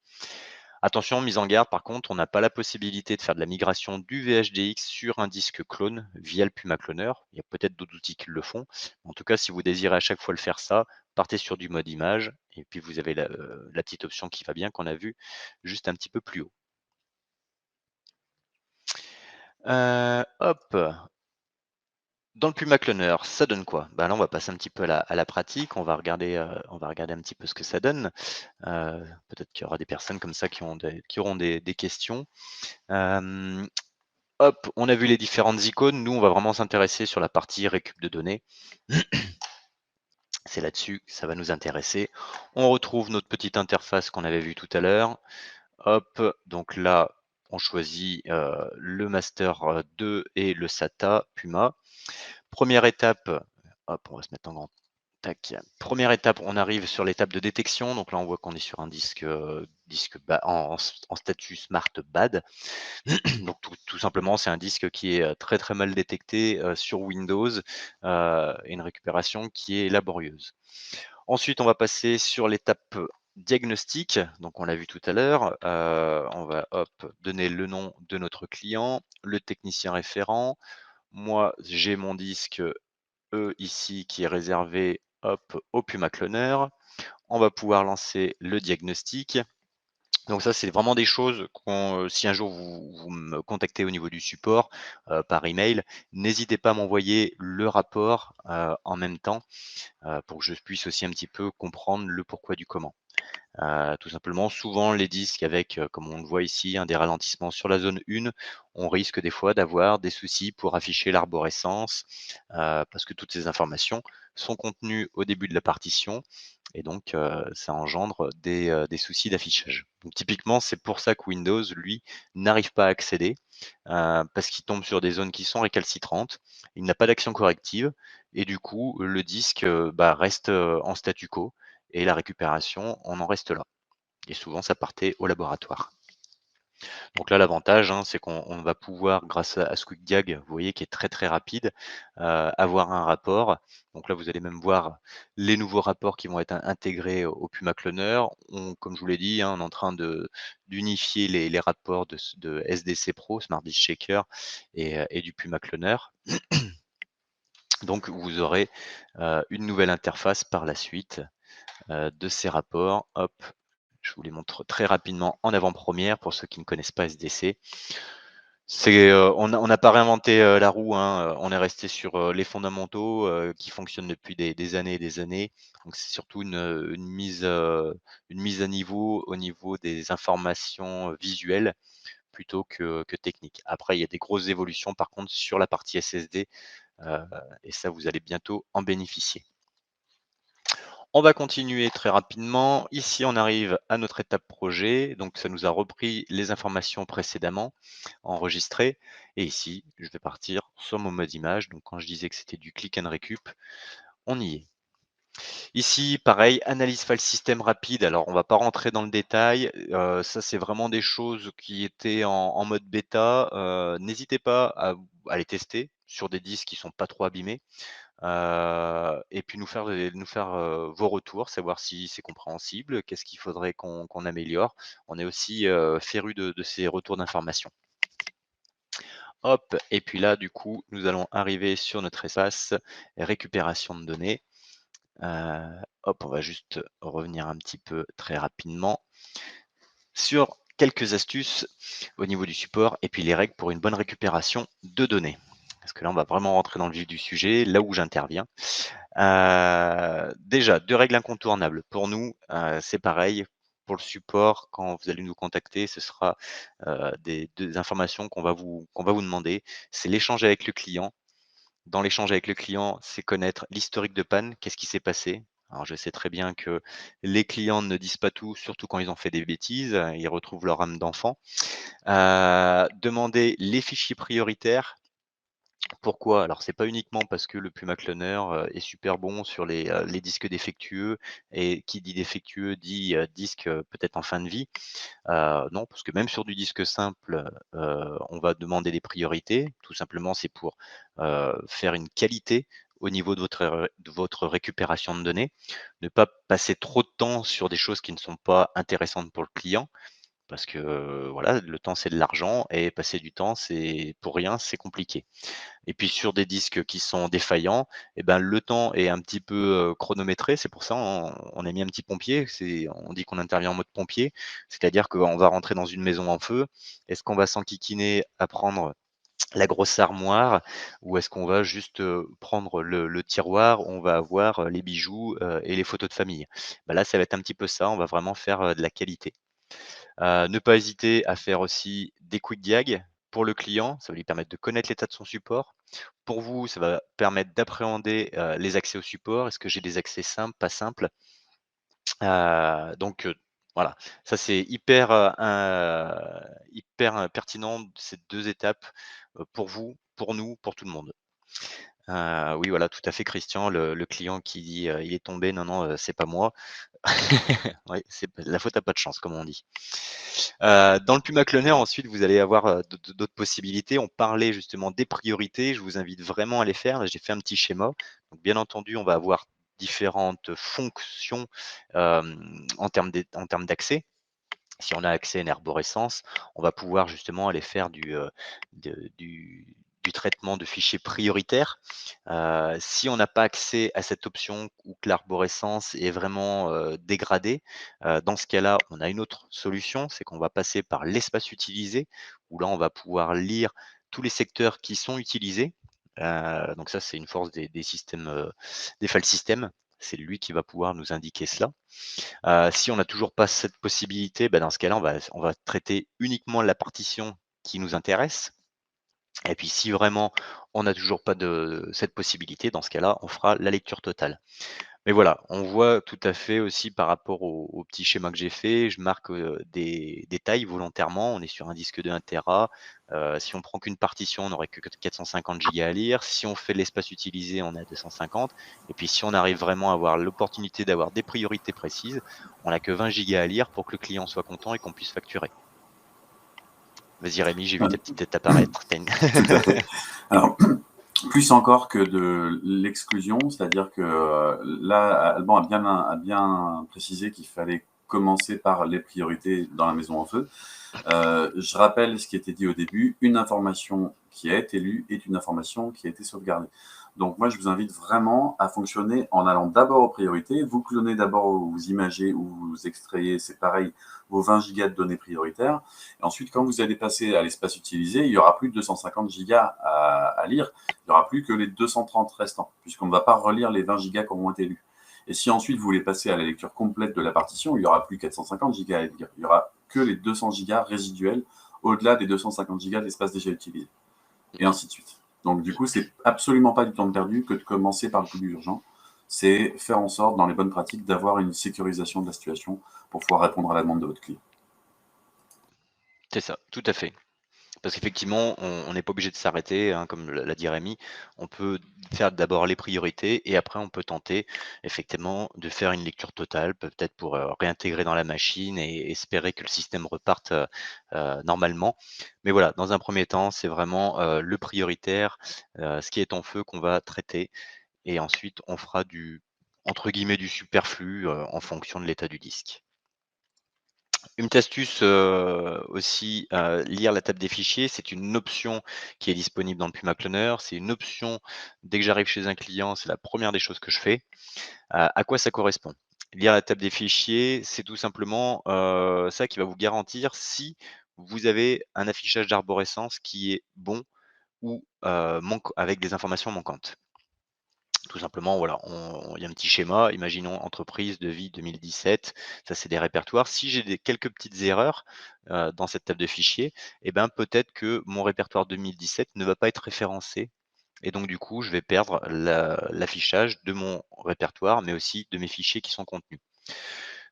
[SPEAKER 1] Attention, mise en garde, par contre, on n'a pas la possibilité de faire de la migration du VHDX sur un disque clone via le Puma Cloner. Il y a peut-être d'autres outils qui le font. En tout cas, si vous désirez à chaque fois le faire ça, partez sur du mode image et puis vous avez la petite option qui va bien qu'on a vue juste un petit peu plus haut. Hop, dans le Puma Cloner, ça donne quoi? Bah là, on va passer un petit peu à la pratique. On va regarder un petit peu ce que ça donne. Peut-être qu'il y aura des personnes comme ça qui auront des questions. Hem, Hop, on a vu les différentes icônes. Nous, on va vraiment s'intéresser sur la partie récup de données. C'est là-dessus que ça va nous intéresser. On retrouve notre petite interface qu'on avait vue tout à l'heure. Hop, donc là, on choisit le master 2 et le SATA Puma. Première étape, hop, on va se mettre en grand. Tac. Première étape, on arrive sur l'étape de détection. Donc là, on voit qu'on est sur un disque en statut smart bad. Donc tout simplement, c'est un disque qui est très très mal détecté sur Windows et une récupération qui est laborieuse. Ensuite, on va passer sur l'étape diagnostic. Donc on l'a vu tout à l'heure. On va donner le nom de notre client, le technicien référent. Moi, j'ai mon disque ici qui est réservé au Puma Cloner. On va pouvoir lancer le diagnostic. Donc ça, c'est vraiment des choses si un jour vous me contactez au niveau du support, par email, n'hésitez pas à m'envoyer le rapport, en même temps, pour que je puisse aussi un petit peu comprendre le pourquoi du comment. Tout simplement, souvent les disques avec, comme on le voit ici, hein, des ralentissements sur la zone 1, on risque des fois d'avoir des soucis pour afficher l'arborescence, parce que toutes ces informations sont contenues au début de la partition et donc ça engendre des soucis d'affichage. Donc typiquement, c'est pour ça que Windows, lui, n'arrive pas à accéder, parce qu'il tombe sur des zones qui sont récalcitrantes. Il n'a pas d'action corrective et du coup, le disque, bah, reste, en statu quo et la récupération, on en reste là et souvent ça partait au laboratoire. Donc là, l'avantage, hein, c'est qu'on va pouvoir, grâce à ce QuickDiag, vous voyez, qui est très, très rapide, avoir un rapport. Donc là, vous allez même voir les nouveaux rapports qui vont être intégrés au Puma Cloner. Comme je vous l'ai dit, hein, on est en train d'unifier les rapports de SDC Pro, Smart Disk Shaker et du Puma Cloner. Donc vous aurez une nouvelle interface par la suite de ces rapports. Hop, je vous les montre très rapidement en avant-première pour ceux qui ne connaissent pas SDC. On n'a pas réinventé la roue, hein, on est resté sur les fondamentaux qui fonctionnent depuis des années et des années. Donc c'est surtout une mise à niveau au niveau des informations visuelles plutôt que techniques. Après, il y a des grosses évolutions par contre sur la partie SSD et ça, vous allez bientôt en bénéficier. On va continuer très rapidement. Ici, on arrive à notre étape projet. Donc, ça nous a repris les informations précédemment enregistrées. Et ici, je vais partir sur mon mode image. Donc, quand je disais que c'était du click and recup, on y est. Ici, pareil, analyse file system rapide. Alors, on va pas rentrer dans le détail. Ça, c'est vraiment des choses qui étaient en mode bêta. N'hésitez pas à les tester sur des disques qui sont pas trop abîmés. Et puis nous faire vos retours, savoir si c'est compréhensible, qu'est-ce qu'il faudrait qu'on améliore. On est aussi férus de ces retours d'informations. Hop, et puis là, du coup, nous allons arriver sur notre espace récupération de données. Hop, on va juste revenir un petit peu très rapidement sur quelques astuces au niveau du support et puis les règles pour une bonne récupération de données. Parce que là, on va vraiment rentrer dans le vif du sujet, là où j'interviens. Déjà, 2 règles incontournables. Pour nous, c'est pareil. Pour le support, quand vous allez nous contacter, ce sera, des informations qu'on va vous demander. C'est l'échange avec le client. Dans l'échange avec le client, c'est connaître l'historique de panne. Qu'est-ce qui s'est passé? Alors, je sais très bien que les clients ne disent pas tout, surtout quand ils ont fait des bêtises, ils retrouvent leur âme d'enfant. Demander les fichiers prioritaires. Pourquoi? Alors c'est pas uniquement parce que le Puma Cloner, est super bon sur les disques défectueux et qui dit défectueux dit, disque, peut-être en fin de vie. Non, parce que même sur du disque simple, on va demander des priorités. Tout simplement, c'est pour, faire une qualité au niveau de votre récupération de données. Ne pas passer trop de temps sur des choses qui ne sont pas intéressantes pour le client parce que, voilà, le temps, c'est de l'argent et passer du temps, c'est pour rien, c'est compliqué. Et puis sur des disques qui sont défaillants, et ben, le temps est un petit peu, chronométré. C'est pour ça on a mis un petit pompier. On dit qu'on intervient en mode pompier, c'est-à-dire qu'on va rentrer dans une maison en feu. Est-ce qu'on va s'enquiquiner à prendre la grosse armoire ou est-ce qu'on va juste, prendre le tiroir où on va avoir, les bijoux, et les photos de famille? Bah, là, ça va être un petit peu ça, on va vraiment faire, de la qualité. Ne pas hésiter à faire aussi des quick diag pour le client, ça va lui permettre de connaître l'état de son support. Pour vous, ça va permettre d'appréhender, les accès au support. Est-ce que j'ai des accès simples, pas simples? Donc voilà, ça c'est hyper, pertinent ces 2 étapes, pour vous, pour nous, pour tout le monde. Oui, voilà, tout à fait Christian, le client qui dit, «Il est tombé», non, non, c'est pas moi. Oui, c'est la faute à pas de chance, comme on dit. Dans le Puma Cloner, ensuite, vous allez avoir, d'autres possibilités. On parlait justement des priorités. Je vous invite vraiment à les faire. Là, j'ai fait un petit schéma. Donc, bien entendu, on va avoir différentes fonctions, en termes d'accès. Si on a accès à une arborescence, on va pouvoir justement aller faire du traitement de fichiers prioritaires. Si on n'a pas accès à cette option ou que l'arborescence est vraiment, dégradée, dans ce cas-là, on a une autre solution, c'est qu'on va passer par l'espace utilisé, où là, on va pouvoir lire tous les secteurs qui sont utilisés. Donc ça, c'est une force des systèmes, des file systems. C'est lui qui va pouvoir nous indiquer cela. Si on n'a toujours pas cette possibilité, bah, dans ce cas-là, on va traiter uniquement la partition qui nous intéresse et puis si vraiment on n'a toujours pas de cette possibilité, dans ce cas-là, on fera la lecture totale. Mais voilà, on voit tout à fait aussi par rapport au petit schéma que j'ai fait, je marque, des tailles volontairement. On est sur un disque de 1 téra, si on prend qu'une partition, on n'aurait que 450 gigas à lire. Si on fait l'espace utilisé, on est à 250 et puis si on arrive vraiment à avoir l'opportunité d'avoir des priorités précises, on n'a que 20 gigas à lire pour que le client soit content et qu'on puisse facturer. Vas-y Rémi, j'ai vu ta petite tête apparaître. Tu une
[SPEAKER 2] Tout à fait. Alors, plus encore que de l'exclusion, c'est-à-dire que là, Alban a bien précisé qu'il fallait commencer par les priorités dans la maison en feu. Je rappelle ce qui était dit au début, une information qui a été lue est une information qui a été sauvegardée. Donc moi, je vous invite vraiment à fonctionner en allant d'abord aux priorités. Vous clonez d'abord ou vous imagez ou vous extrayez, c'est pareil, vos 20 gigas de données prioritaires. Et ensuite, quand vous allez passer à l'espace utilisé, il n'y aura plus de 250 gigas à lire. Il n'y aura plus que les 230 restants, puisqu'on ne va pas relire les 20 gigas qui auront été lus. Et si ensuite vous voulez passer à la lecture complète de la partition, il n'y aura plus 450 gigas à lire. Il n'y aura que les 200 gigas résiduels au-delà des 250 gigas d'espace déjà utilisé. Et ainsi de suite. Donc du coup, c'est absolument pas du temps perdu que de commencer par le plus urgent. C'est faire en sorte, dans les bonnes pratiques, d'avoir une sécurisation de la situation pour pouvoir répondre à la demande de votre client.
[SPEAKER 1] C'est ça, tout à fait. Parce qu'effectivement, on n'est pas obligé de s'arrêter, hein, comme l'a dit Rémi. On peut faire d'abord les priorités et après on peut tenter effectivement de faire une lecture totale, peut-être pour, réintégrer dans la machine et espérer que le système reparte, normalement. Mais voilà, dans un premier temps, c'est vraiment, le prioritaire, ce qui est en feu qu'on va traiter et ensuite on fera du entre guillemets «du superflu», en fonction de l'état du disque. Une petite astuce, aussi, lire la table des fichiers, c'est une option qui est disponible dans le Puma Cloner. C'est une option, dès que j'arrive chez un client, c'est la première des choses que je fais. À quoi ça correspond? Lire la table des fichiers, c'est tout simplement, ça qui va vous garantir si vous avez un affichage d'arborescence qui est bon ou, manque avec des informations manquantes. Tout simplement, voilà, il y a un petit schéma, imaginons entreprise de vie 2017, ça c'est des répertoires. Si j'ai quelques petites erreurs dans cette table de fichiers, eh ben, peut-être que mon répertoire 2017 ne va pas être référencé et donc du coup, je vais perdre l'affichage de mon répertoire, mais aussi de mes fichiers qui sont contenus.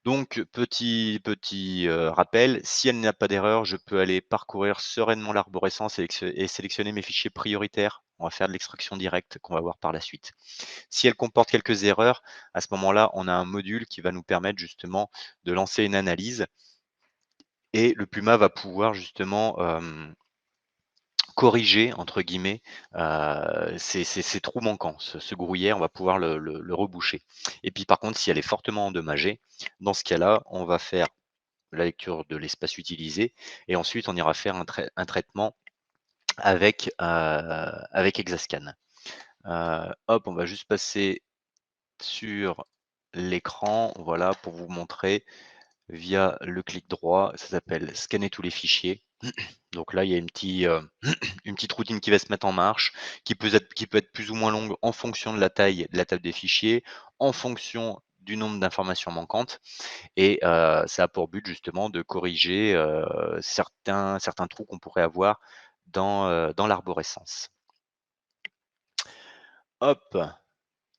[SPEAKER 1] Donc petit rappel, si elle n'a pas d'erreur, je peux aller parcourir sereinement l'arborescence et sélectionner mes fichiers prioritaires. On va faire de l'extraction directe qu'on va voir par la suite. Si elle comporte quelques erreurs, à ce moment-là, on a un module qui va nous permettre justement de lancer une analyse et le Puma va pouvoir justement, corriger entre guillemets, ces trous manquants. Ce gruyère, on va pouvoir le reboucher. Et puis par contre, si elle est fortement endommagée, dans ce cas-là, on va faire la lecture de l'espace utilisé et ensuite on ira faire un traitement avec Exascan. Hop, on va juste passer sur l'écran, voilà, pour vous montrer via le clic droit, ça s'appelle scanner tous les fichiers. Donc là, il y a une petite routine qui va se mettre en marche, qui peut être plus ou moins longue en fonction de la taille de la table des fichiers, en fonction du nombre d'informations manquantes et ça a pour but justement de corriger, certains trous qu'on pourrait avoir dans l'arborescence. Hop,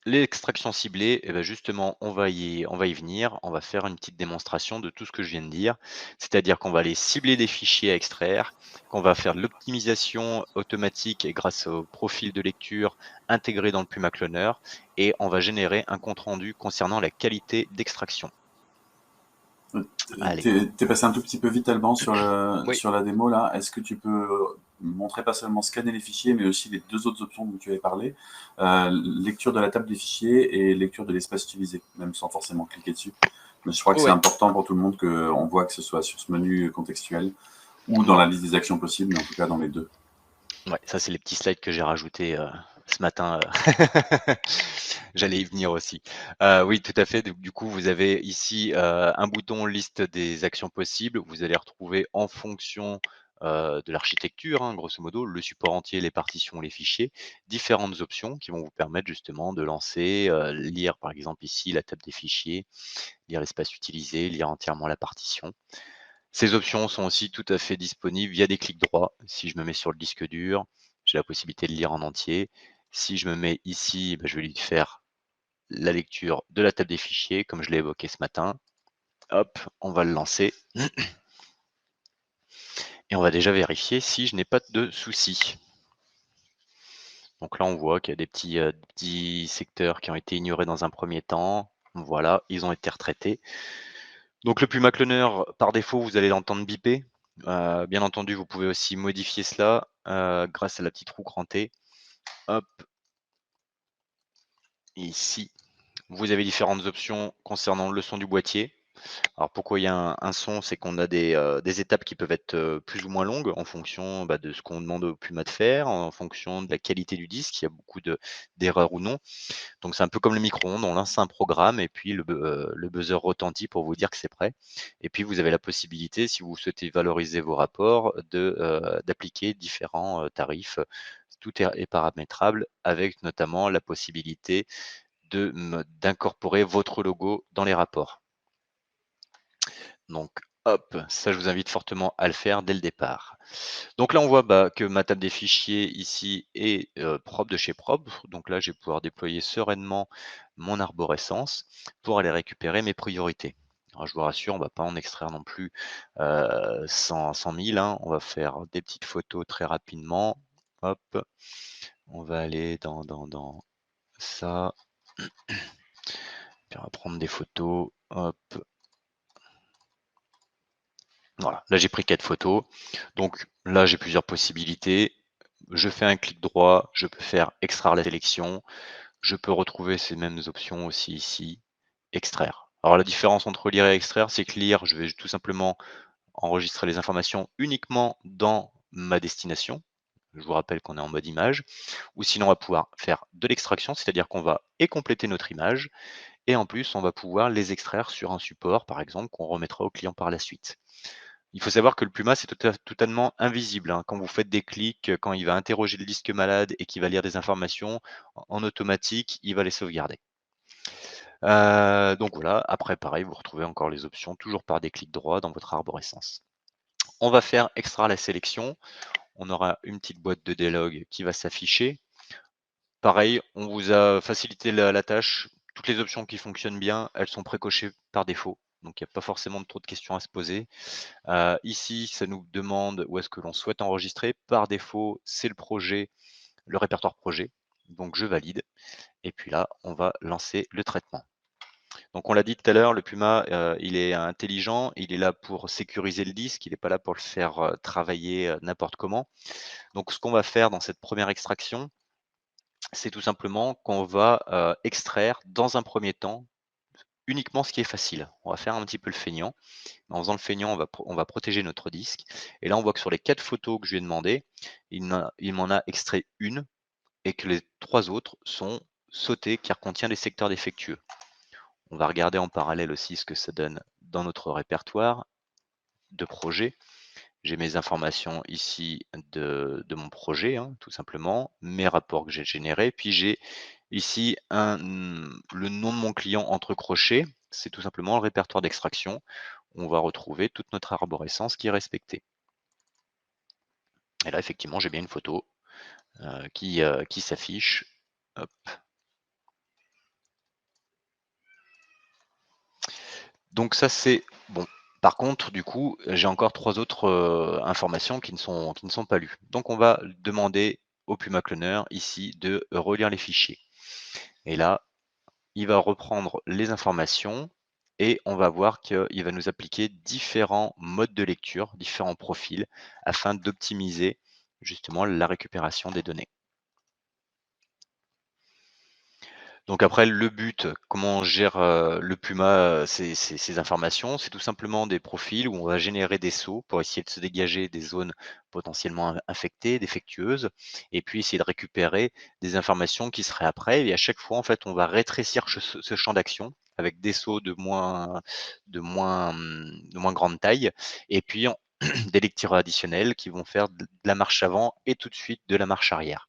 [SPEAKER 1] l'extraction ciblée et bah, justement on va y venir. On va faire une petite démonstration de tout ce que je viens de dire. C'est-à-dire qu'on va aller cibler des fichiers à extraire, qu'on va faire de l'optimisation automatique et grâce au profil de lecture intégré dans le Puma Cloner et on va générer un compte rendu concernant la qualité d'extraction. Allez.
[SPEAKER 2] T'es passé un tout petit peu vite, Alban,
[SPEAKER 1] Oui.
[SPEAKER 2] sur la démo là. Est-ce que tu peux montrer pas seulement scanner les fichiers, mais aussi les deux autres options dont tu avais parlé, lecture de la table des fichiers et lecture de l'espace utilisé, même sans forcément cliquer dessus. Mais je crois que c'est
[SPEAKER 1] Ouais.
[SPEAKER 2] important pour tout le monde qu'on voit que ce soit sur ce menu contextuel ou dans la liste des actions possibles, mais en tout cas dans les deux.
[SPEAKER 1] Ouais, ça c'est les petits slides que j'ai rajoutés, ce matin, j'allais y venir aussi. Oui, tout à fait, du coup, vous avez ici, un bouton liste des actions possibles. Vous allez retrouver en fonction, de l'architecture, hein, grosso modo, le support entier, les partitions, les fichiers, différentes options qui vont vous permettre justement de lancer, lire par exemple ici la table des fichiers, lire l'espace utilisé, lire entièrement la partition. Ces options sont aussi tout à fait disponibles via des clics droits. Si je me mets sur le disque dur, j'ai la possibilité de lire en entier. Si je me mets ici, bah, je vais lui faire la lecture de la table des fichiers, comme je l'ai évoqué ce matin. Hop, on va le lancer. Et on va déjà vérifier si je n'ai pas de soucis. Donc là, on voit qu'il y a des petits secteurs qui ont été ignorés dans un premier temps. Voilà, ils ont été retraités. Donc le Puma Cloner, par défaut, vous allez l'entendre biper. Bien entendu, vous pouvez aussi modifier cela grâce à la petite roue crantée. Hop, ici, vous avez différentes options concernant le son du boîtier. Alors pourquoi il y a un son, c'est qu'on a des étapes qui peuvent être plus ou moins longues en fonction bah, de ce qu'on demande au Puma de faire, en fonction de la qualité du disque, il y a beaucoup d'erreurs ou non. Donc c'est un peu comme le micro-ondes, on lance un programme et puis le buzzer retentit pour vous dire que c'est prêt. Et puis vous avez la possibilité, si vous souhaitez valoriser vos rapports, d'appliquer différents tarifs. Tout est paramétrable avec notamment la possibilité d'incorporer votre logo dans les rapports. Donc hop, ça je vous invite fortement à le faire dès le départ. Donc là, on voit bah, que ma table des fichiers ici est propre de chez propre. Donc là, je vais pouvoir déployer sereinement mon arborescence pour aller récupérer mes priorités. Alors, je vous rassure, on ne va pas en extraire non plus 100 000, hein. On va faire des petites photos très rapidement. Hop, on va aller dans ça. Puis on va prendre des photos. Hop, voilà. Là, j'ai pris 4 photos. Donc là, j'ai plusieurs possibilités. Je fais un clic droit, je peux faire extraire la sélection. Je peux retrouver ces mêmes options aussi ici, extraire. Alors la différence entre lire et extraire, c'est que lire, je vais tout simplement enregistrer les informations uniquement dans ma destination. Je vous rappelle qu'on est en mode image. Ou sinon, on va pouvoir faire de l'extraction, c'est-à-dire qu'on va compléter notre image. Et en plus, on va pouvoir les extraire sur un support, par exemple, qu'on remettra au client par la suite. Il faut savoir que le Puma, c'est totalement invisible, hein. Quand vous faites des clics, quand il va interroger le disque malade et qu'il va lire des informations, en automatique, il va les sauvegarder. Donc voilà, après pareil, vous retrouvez encore les options, toujours par des clics droits dans votre arborescence. On va faire extraire la sélection. On aura une petite boîte de délog qui va s'afficher. Pareil, on vous a facilité la tâche. Toutes les options qui fonctionnent bien, elles sont précochées par défaut. donc il n'y a pas forcément trop de questions à se poser. Ici, ça nous demande où est-ce que l'on souhaite enregistrer. Par défaut, c'est le projet, le répertoire projet, donc je valide et puis là, on va lancer le traitement. Donc on l'a dit tout à l'heure, le Puma, il est intelligent, il est là pour sécuriser le disque, il n'est pas là pour le faire, travailler, n'importe comment. Donc ce qu'on va faire dans cette première extraction, c'est tout simplement qu'on va, extraire dans un premier temps uniquement ce qui est facile. On va faire un petit peu le feignant. En faisant le feignant, on va protéger notre disque et là, on voit que sur les 4 photos que je lui ai demandées, il m'en a extrait une et que les 3 autres sont sautées car contient des secteurs défectueux. On va regarder en parallèle aussi ce que ça donne dans notre répertoire de projet. J'ai mes informations ici de mon projet, hein, tout simplement, mes rapports que j'ai générés. Puis j'ai ici le nom de mon client entre crochets. C'est tout simplement le répertoire d'extraction. On va retrouver toute notre arborescence qui est respectée. Et là, effectivement, j'ai bien une photo qui s'affiche. Hop. Donc ça, c'est bon. Par contre, du coup, j'ai encore 3 autres, informations qui ne sont pas lues. Donc on va demander au Puma Cloner ici de relire les fichiers et là, il va reprendre les informations et on va voir qu'il va nous appliquer différents modes de lecture, différents profils afin d'optimiser justement la récupération des données. Donc après le but, comment on gère, le Puma, ces informations? C'est tout simplement des profils où on va générer des sauts pour essayer de se dégager des zones potentiellement infectées, défectueuses et puis essayer de récupérer des informations qui seraient après et à chaque fois, en fait, on va rétrécir ce champ d'action avec des sauts de moins grande taille et puis des lectures additionnelles qui vont faire de la marche avant et tout de suite de la marche arrière.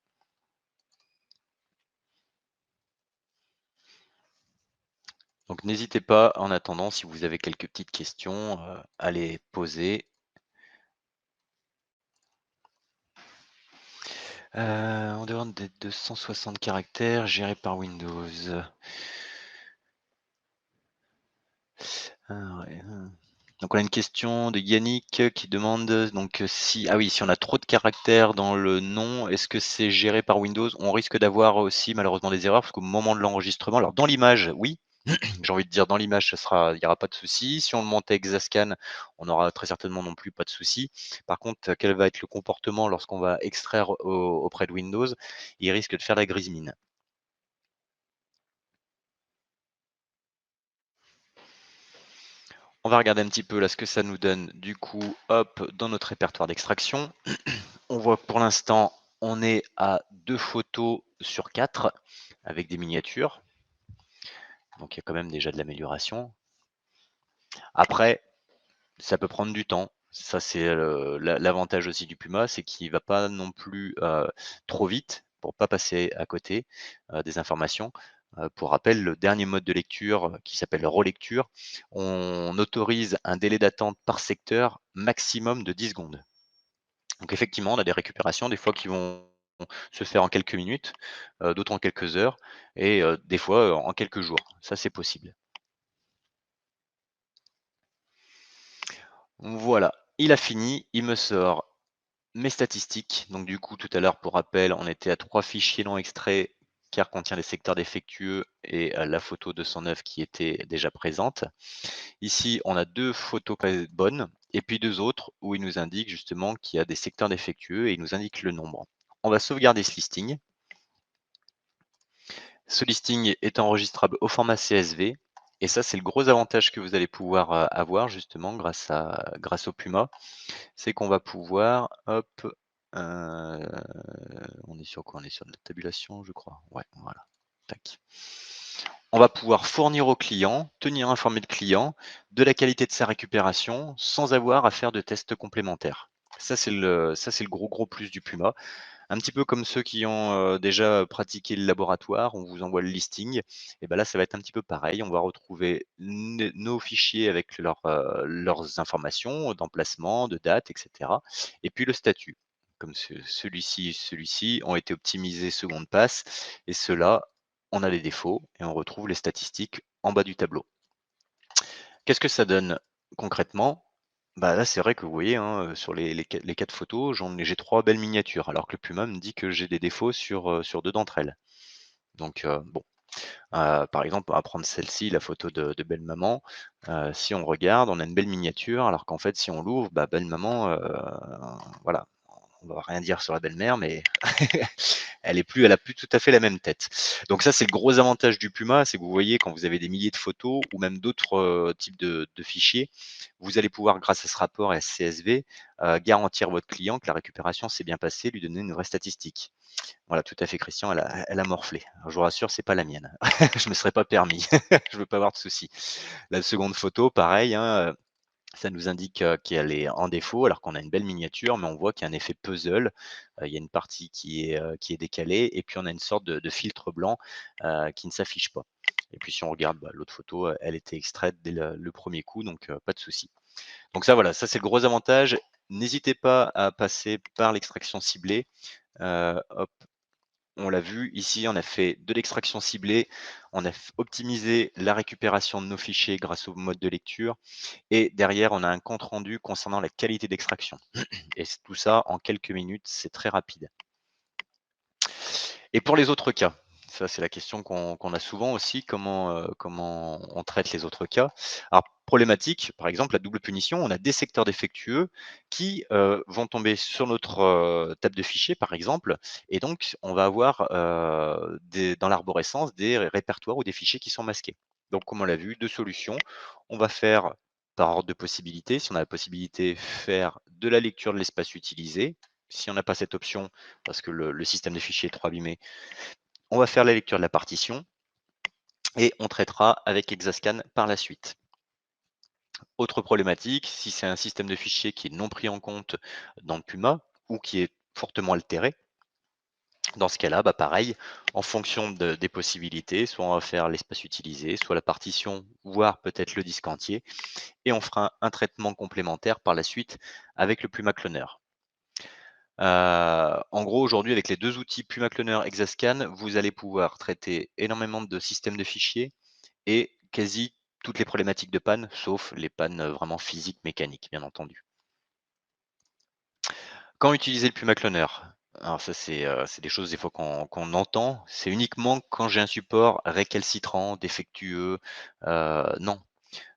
[SPEAKER 1] Donc n'hésitez pas en attendant si vous avez quelques petites questions, à les poser. En dehors des 260 caractères gérés par Windows. Ouais, donc on a une question de Yannick qui demande donc si ah oui, si on a trop de caractères dans le nom, est-ce que c'est géré par Windows? On risque d'avoir aussi malheureusement des erreurs parce qu'au moment de l'enregistrement alors dans l'image, oui, j'ai envie de dire dans l'image, il y aura pas de souci. Si on le monte avec Xascan, on aura très certainement non plus pas de souci. Par contre, quel va être le comportement lorsqu'on va extraire auprès de Windows? Il risque de faire la grise mine. On va regarder un petit peu là ce que ça nous donne du coup, hop, dans notre répertoire d'extraction. On voit que pour l'instant, on est à 2 photos sur 4 avec des miniatures. Donc il y a quand même déjà de l'amélioration. Après, ça peut prendre du temps. Ça, c'est, l'avantage aussi du Puma, c'est qu'il va pas non plus, trop vite pour pas passer à côté, des informations. Pour rappel, le dernier mode de lecture, qui s'appelle relecture, on autorise un délai d'attente par secteur maximum de 10 secondes. Donc effectivement, on a des récupérations des fois qui vont se faire en quelques minutes, d'autres en quelques heures et des fois, en quelques jours. Ça, c'est possible. Voilà, il a fini, il me sort mes statistiques, donc du coup, tout à l'heure, pour rappel, on était à 3 fichiers non extraits car contient des secteurs défectueux et la photo 209 qui était déjà présente. Ici, on a 2 photos bonnes et puis 2 autres où il nous indique justement qu'il y a des secteurs défectueux et il nous indique le nombre. On va sauvegarder ce listing. Ce listing est enregistrable au format CSV et ça, c'est le gros avantage que vous allez pouvoir, avoir justement grâce au Puma. C'est qu'on va pouvoir, hop, on est sur quoi? On est sur de la tabulation, je crois. Ouais, voilà, tac. On va pouvoir fournir au client, tenir informé le client de la qualité de sa récupération sans avoir à faire de tests complémentaires. Ça, c'est le gros plus du Puma. Un petit peu comme ceux qui ont, déjà pratiqué le laboratoire, on vous envoie le listing et ben là, ça va être un petit peu pareil. On va retrouver nos fichiers avec leurs informations d'emplacement, de date et cetera et puis le statut. Comme celui-ci ont été optimisés seconde passe et ceux-là, on a les défauts et on retrouve les statistiques en bas du tableau. Qu'est-ce que ça donne concrètement? Bah, là, c'est vrai que vous voyez, hein, sur les 4 photos, j'ai 3 belles miniatures, alors que le Puma me dit que j'ai des défauts sur 2 d'entre elles. Donc bon, par exemple, on va prendre celle-ci, la photo de belle maman. Si on regarde, on a une belle miniature, alors qu'en fait, si on l'ouvre, bah, belle maman, voilà, on va rien dire sur la belle-mère, mais elle a plus tout à fait la même tête. Donc ça, c'est le gros avantage du Puma, c'est que vous voyez quand vous avez des milliers de photos ou même d'autres types de fichiers, vous allez pouvoir, grâce à ce rapport et à ce CSV, garantir votre client que la récupération s'est bien passée, lui donner une vraie statistique. Voilà, tout à fait, Christian, elle a morflé. Alors, je vous rassure, c'est pas la mienne. Je me serais pas permis. Je veux pas avoir de soucis. La seconde photo, pareil, hein, ça nous indique, qu'elle est en défaut alors qu'on a une belle miniature, mais on voit qu'il y a un effet puzzle. Il y a une partie qui est décalée et puis on a une sorte de filtre blanc, qui ne s'affiche pas. Et puis si on regarde, bah, l'autre photo, elle était extraite dès le 1er coup, donc pas de souci. Donc ça, voilà, ça c'est le gros avantage. N'hésitez pas à passer par l'extraction ciblée. Hop, on l'a vu ici, on a fait de l'extraction ciblée, on a optimisé la récupération de nos fichiers grâce au mode de lecture et derrière, on a un compte rendu concernant la qualité d'extraction. Et tout ça en quelques minutes, c'est très rapide. Et pour les autres cas, ça c'est la question qu'on a souvent aussi, comment on traite les autres cas? Alors problématique, par exemple la double punition, on a des secteurs défectueux qui, vont tomber sur notre, table de fichiers par exemple et donc on va avoir, des dans l'arborescence des répertoires ou des fichiers qui sont masqués. Donc comme on l'a vu, 2 solutions. On va faire par ordre de possibilité, si on a la possibilité, faire de la lecture de l'espace utilisé. Si on n'a pas cette option, parce que le système de fichiers est trop abîmé, on va faire la lecture de la partition et on traitera avec Exascan par la suite. Autre problématique, si c'est un système de fichiers qui est non pris en compte dans le Puma ou qui est fortement altéré, dans ce cas-là, bah pareil, en fonction des possibilités, soit on va faire l'espace utilisé, soit la partition, voire peut-être le disque entier, et on fera un traitement complémentaire par la suite avec le Puma Cloner. En gros, aujourd'hui, avec les 2 outils Puma Cloner, Exascan, vous allez pouvoir traiter énormément de systèmes de fichiers et quasi toutes les problématiques de panne, sauf les pannes, vraiment physiques, mécaniques, bien entendu. Quand utiliser le Puma Cloner? Alors ça, c'est des choses des fois qu'on entend. C'est uniquement quand j'ai un support récalcitrant, défectueux, non.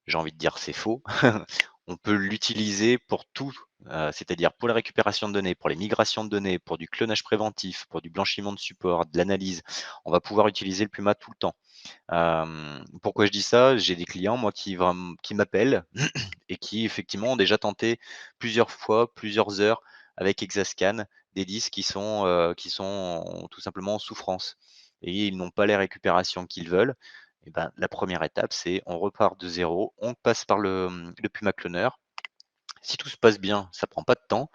[SPEAKER 1] J'ai envie de dire c'est faux. On peut l'utiliser pour tout, c'est-à-dire pour la récupération de données, pour les migrations de données, pour du clonage préventif, pour du blanchiment de support, de l'analyse. On va pouvoir utiliser le Puma tout le temps. Pourquoi je dis ça? J'ai des clients, moi, qui m'appellent et qui effectivement ont déjà tenté plusieurs fois, plusieurs heures avec Exascan, des disques qui sont tout simplement en souffrance et ils n'ont pas les récupérations qu'ils veulent. Et ben, la première étape, c'est on repart de zéro, on passe par le Puma Cloner. Si tout se passe bien, ça prend pas de temps.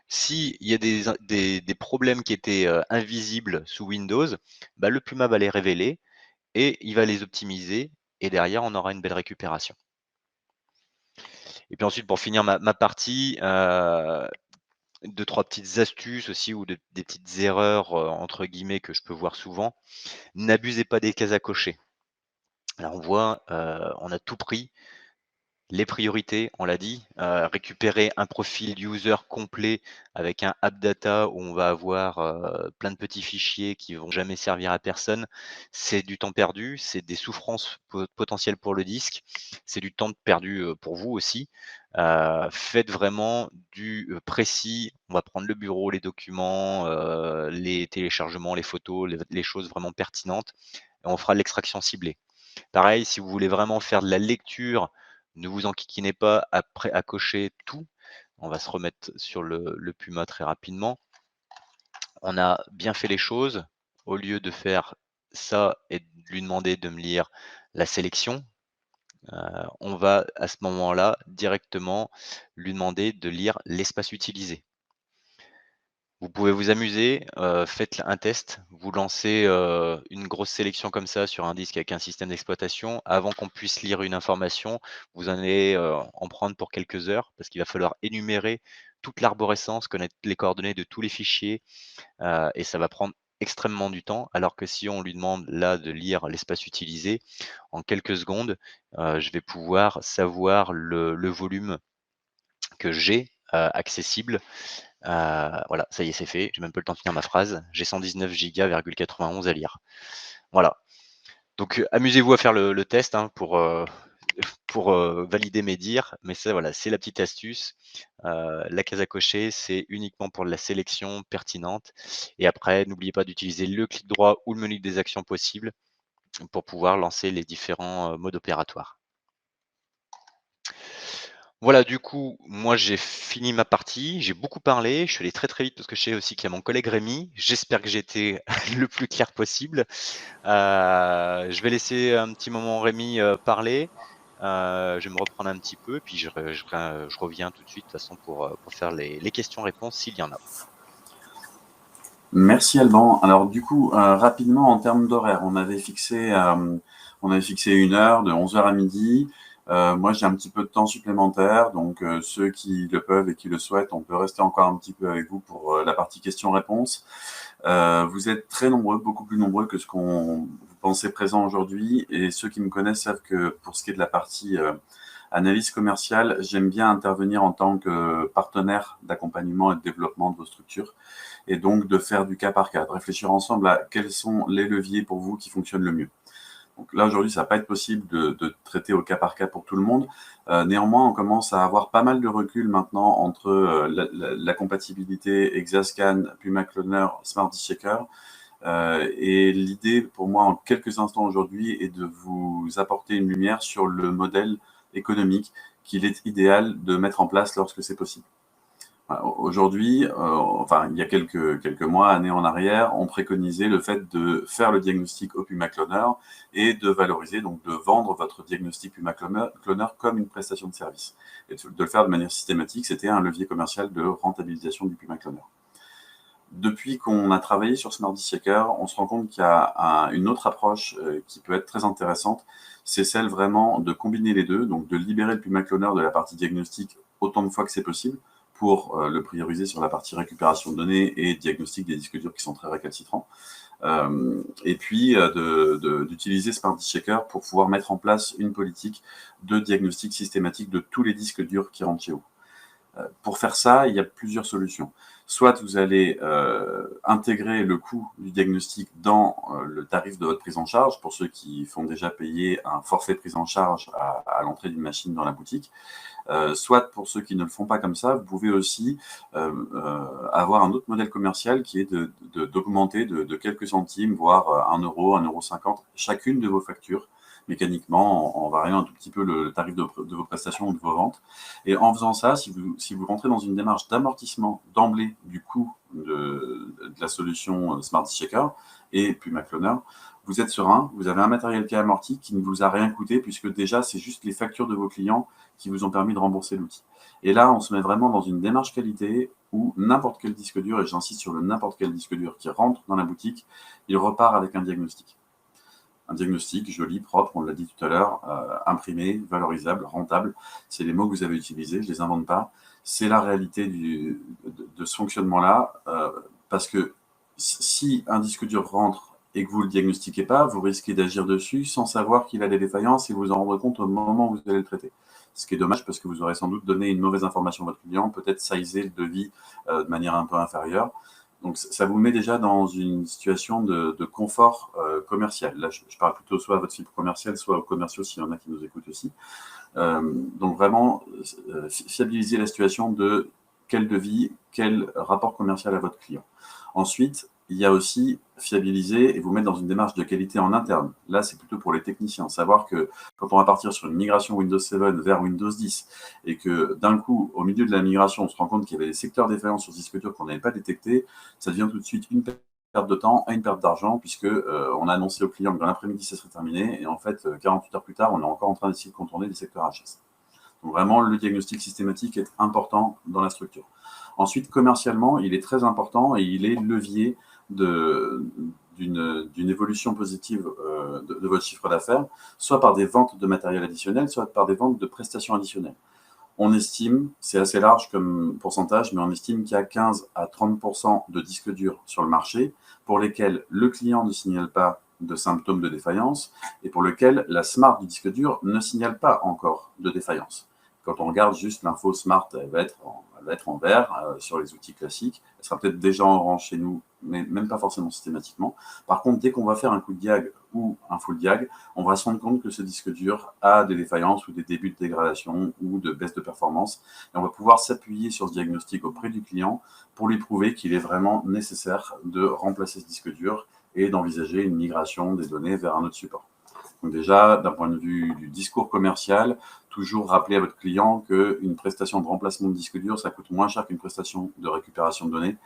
[SPEAKER 1] S'il y a des problèmes qui étaient, invisibles sous Windows, bah, le Puma va les révéler et il va les optimiser et derrière on aura une belle récupération. Et puis ensuite pour finir ma partie, 2-3 petites astuces aussi ou des petites «erreurs» entre guillemets que je peux voir souvent. N'abusez pas des cases à cocher. Alors on voit, on a tout pris. Les priorités, on l'a dit, récupérer un profil user complet avec un app data où on va avoir, plein de petits fichiers qui vont jamais servir à personne. C'est du temps perdu, c'est des souffrances potentielles pour le disque, c'est du temps perdu, pour vous aussi. Faites vraiment du, précis. On va prendre le bureau, les documents, les téléchargements, les photos, les choses vraiment pertinentes et on fera de l'extraction ciblée. Pareil, si vous voulez vraiment faire de la lecture, ne vous enquiquinez pas à cocher tout. On va se remettre sur le Puma très rapidement. On a bien fait les choses. Au lieu de faire ça et de lui demander de me lire la sélection, on va à ce moment-là directement lui demander de lire l'espace utilisé. Vous pouvez vous amuser, faites un test, vous lancez, une grosse sélection comme ça sur un disque avec un système d'exploitation. Avant qu'on puisse lire une information, vous allez, en prendre pour quelques heures parce qu'il va falloir énumérer toute l'arborescence, connaître les coordonnées de tous les fichiers, et ça va prendre extrêmement du temps, alors que si on lui demande là de lire l'espace utilisé, en quelques secondes, je vais pouvoir savoir le volume que j'ai, accessible. Voilà, ça y est, c'est fait. J'ai même pas le temps de finir ma phrase. J'ai 119 gigas 91 à lire. Voilà. Donc, amusez-vous à faire le test, hein, pour valider mes dires. Mais ça, voilà, c'est la petite astuce. La case à cocher, c'est uniquement pour la sélection pertinente. Et après, n'oubliez pas d'utiliser le clic droit ou le menu des actions possibles pour pouvoir lancer les différents modes opératoires. Voilà, du coup, moi j'ai fini ma partie, j'ai beaucoup parlé, je suis allé très, très vite parce que je sais aussi qu'il y a mon collègue Rémi. J'espère que j'ai été le plus clair possible. Je vais laisser un petit moment Rémi, parler. Je vais me reprendre un petit peu, puis je reviens tout de suite de toute façon pour faire les questions-réponses s'il y en a.
[SPEAKER 2] Merci Alban. Alors du coup, rapidement en termes d'horaire, on avait fixé 1 heure, de 11 heures à midi. Moi, j'ai un petit peu de temps supplémentaire, donc ceux qui le peuvent et qui le souhaitent, on peut rester encore un petit peu avec vous pour la partie questions-réponses. Vous êtes très nombreux, beaucoup plus nombreux que ce qu'on vous pensez présent aujourd'hui, et ceux qui me connaissent savent que pour ce qui est de la partie analyse commerciale, j'aime bien intervenir en tant que partenaire d'accompagnement et de développement de vos structures, et donc de faire du cas par cas, de réfléchir ensemble à quels sont les leviers pour vous qui fonctionnent le mieux. Donc là, aujourd'hui, ça va pas être possible de traiter au cas par cas pour tout le monde. Néanmoins, on commence à avoir pas mal de recul maintenant entre la compatibilité Exascan, Puma Cloner, Smart Disk Checker. Et l'idée, pour moi, en quelques instants aujourd'hui, est de vous apporter une lumière sur le modèle économique qu'il est idéal de mettre en place lorsque c'est possible. Aujourd'hui, enfin, il y a quelques mois, années en arrière, on préconisait le fait de faire le diagnostic au Puma Cloner et de valoriser, donc de vendre votre diagnostic Puma Cloner comme une prestation de service. Et de le faire de manière systématique, c'était un levier commercial de rentabilisation du Puma Cloner. Depuis qu'on a travaillé sur Smart Disk Checker, on se rend compte qu'il y a une autre approche qui peut être très intéressante. C'est celle vraiment de combiner les deux, donc de libérer le Puma Cloner de la partie diagnostic autant de fois que c'est possible pour le prioriser sur la partie récupération de données et diagnostic des disques durs qui sont très récalcitrants. Et puis d'utiliser Smart Disk Checker pour pouvoir mettre en place une politique de diagnostic systématique de tous les disques durs qui rentrent chez vous. Pour faire ça, il y a plusieurs solutions. Soit vous allez intégrer le coût du diagnostic dans le tarif de votre prise en charge, pour ceux qui font déjà payer un forfait prise en charge à l'entrée d'une machine dans la boutique. Soit pour ceux qui ne le font pas comme ça, vous pouvez aussi avoir un autre modèle commercial qui est d'augmenter de quelques centimes, voire 1 euro, 1,50 € chacune de vos factures, mécaniquement, en variant un tout petit peu le tarif de vos prestations ou de vos ventes. Et en faisant ça, si vous rentrez dans une démarche d'amortissement d'emblée du coût de la solution Smart Disk Checker et Puma Cloner, vous êtes serein, vous avez un matériel qui est amorti, qui ne vous a rien coûté, puisque déjà, c'est juste les factures de vos clients qui vous ont permis de rembourser l'outil. Et là, on se met vraiment dans une démarche qualité où n'importe quel disque dur, et j'insiste sur le n'importe quel disque dur qui rentre dans la boutique, il repart avec un diagnostic. Un diagnostic joli, propre, on l'a dit tout à l'heure, imprimé, valorisable, rentable. C'est les mots que vous avez utilisés, je ne les invente pas. C'est la réalité de ce fonctionnement-là, parce que si un disque dur rentre et que vous ne le diagnostiquez pas, vous risquez d'agir dessus sans savoir qu'il a des défaillances et vous en rendre compte au moment où vous allez le traiter. Ce qui est dommage parce que vous aurez sans doute donné une mauvaise information à votre client, peut-être sizé le devis de manière un peu inférieure. Donc, ça vous met déjà dans une situation de confort commercial. Là, je parle plutôt soit à votre cible commerciale, soit aux commerciaux s'il y en a qui nous écoutent aussi. Donc, vraiment, fiabiliser la situation de quel devis, quel rapport commercial à votre client. Ensuite, il y a aussi fiabiliser et vous mettre dans une démarche de qualité en interne. Là, c'est plutôt pour les techniciens. Savoir que quand on va partir sur une migration Windows 7 vers Windows 10 et que d'un coup, au milieu de la migration, on se rend compte qu'il y avait des secteurs défaillants sur ce disque dur qu'on n'avait pas détectés, ça devient tout de suite une perte de temps et une perte d'argent puisque on a annoncé au client que dans l'après-midi, ça serait terminé et en fait, 48 heures plus tard, on est encore en train d'essayer de contourner des secteurs HS. Donc vraiment, le diagnostic systématique est important dans la structure. Ensuite, commercialement, il est très important et il est levier d'une évolution positive de votre chiffre d'affaires, soit par des ventes de matériel additionnel, soit par des ventes de prestations additionnelles. On estime, c'est assez large comme pourcentage, mais on estime qu'il y a 15 à 30% de disques durs sur le marché pour lesquels le client ne signale pas de symptômes de défaillance et pour lequel la smart du disque dur ne signale pas encore de défaillance. Quand on regarde juste l'info smart, elle va être en vert sur les outils classiques. Elle sera peut-être déjà en orange chez nous, mais même pas forcément systématiquement. Par contre, dès qu'on va faire un coup de diag ou un full diag, on va se rendre compte que ce disque dur a des défaillances ou des débuts de dégradation ou de baisse de performance. Et on va pouvoir s'appuyer sur ce diagnostic auprès du client pour lui prouver qu'il est vraiment nécessaire de remplacer ce disque dur et d'envisager une migration des données vers un autre support. Donc déjà, d'un point de vue du discours commercial, toujours rappeler à votre client qu'une prestation de remplacement de disque dur, ça coûte moins cher qu'une prestation de récupération de données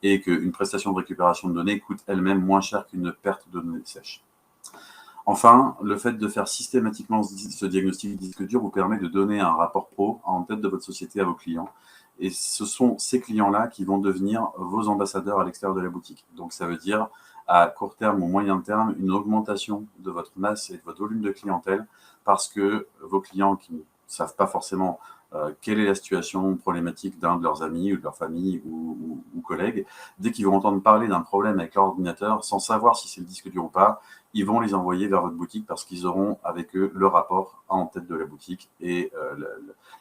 [SPEAKER 2] et qu'une prestation de récupération de données coûte elle-même moins cher qu'une perte de données sèches. Enfin, le fait de faire systématiquement ce diagnostic disque dur vous permet de donner un rapport pro en tête de votre société à vos clients. Et ce sont ces clients-là qui vont devenir vos ambassadeurs à l'extérieur de la boutique. Donc ça veut dire à court terme ou moyen terme une augmentation de votre masse et de votre volume de clientèle parce que vos clients qui ne savent pas forcément quelle est la situation problématique d'un de leurs amis ou de leur famille ou collègues, dès qu'ils vont entendre parler d'un problème avec leur ordinateur sans savoir si c'est le disque dur ou pas, ils vont les envoyer vers votre boutique parce qu'ils auront avec eux le rapport en tête de la boutique et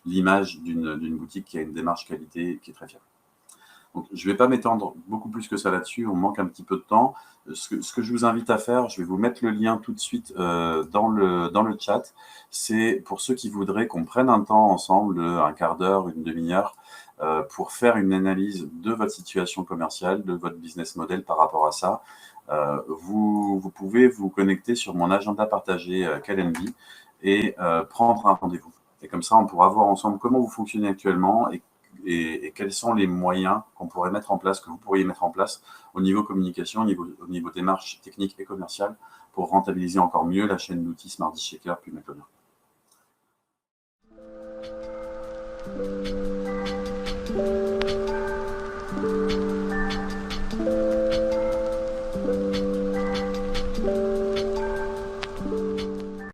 [SPEAKER 2] l'image d'une boutique qui a une démarche qualité qui est très fiable. Donc, je ne vais pas m'étendre beaucoup plus que ça là-dessus, on manque un petit peu de temps. Ce que je vous invite à faire, je vais vous mettre le lien tout de suite dans le chat. C'est pour ceux qui voudraient qu'on prenne un temps ensemble, un quart d'heure, une demi-heure, pour faire une analyse de votre situation commerciale, de votre business model par rapport à ça. Vous pouvez vous connecter sur mon agenda partagé Calendly et prendre un rendez-vous. Et comme ça, on pourra voir ensemble comment vous fonctionnez actuellement et quels sont les moyens qu'on pourrait mettre en place, que vous pourriez mettre en place au niveau communication, au niveau démarche technique et commerciale pour rentabiliser encore mieux la chaîne d'outils Smart Disc Shaker puis McLaren.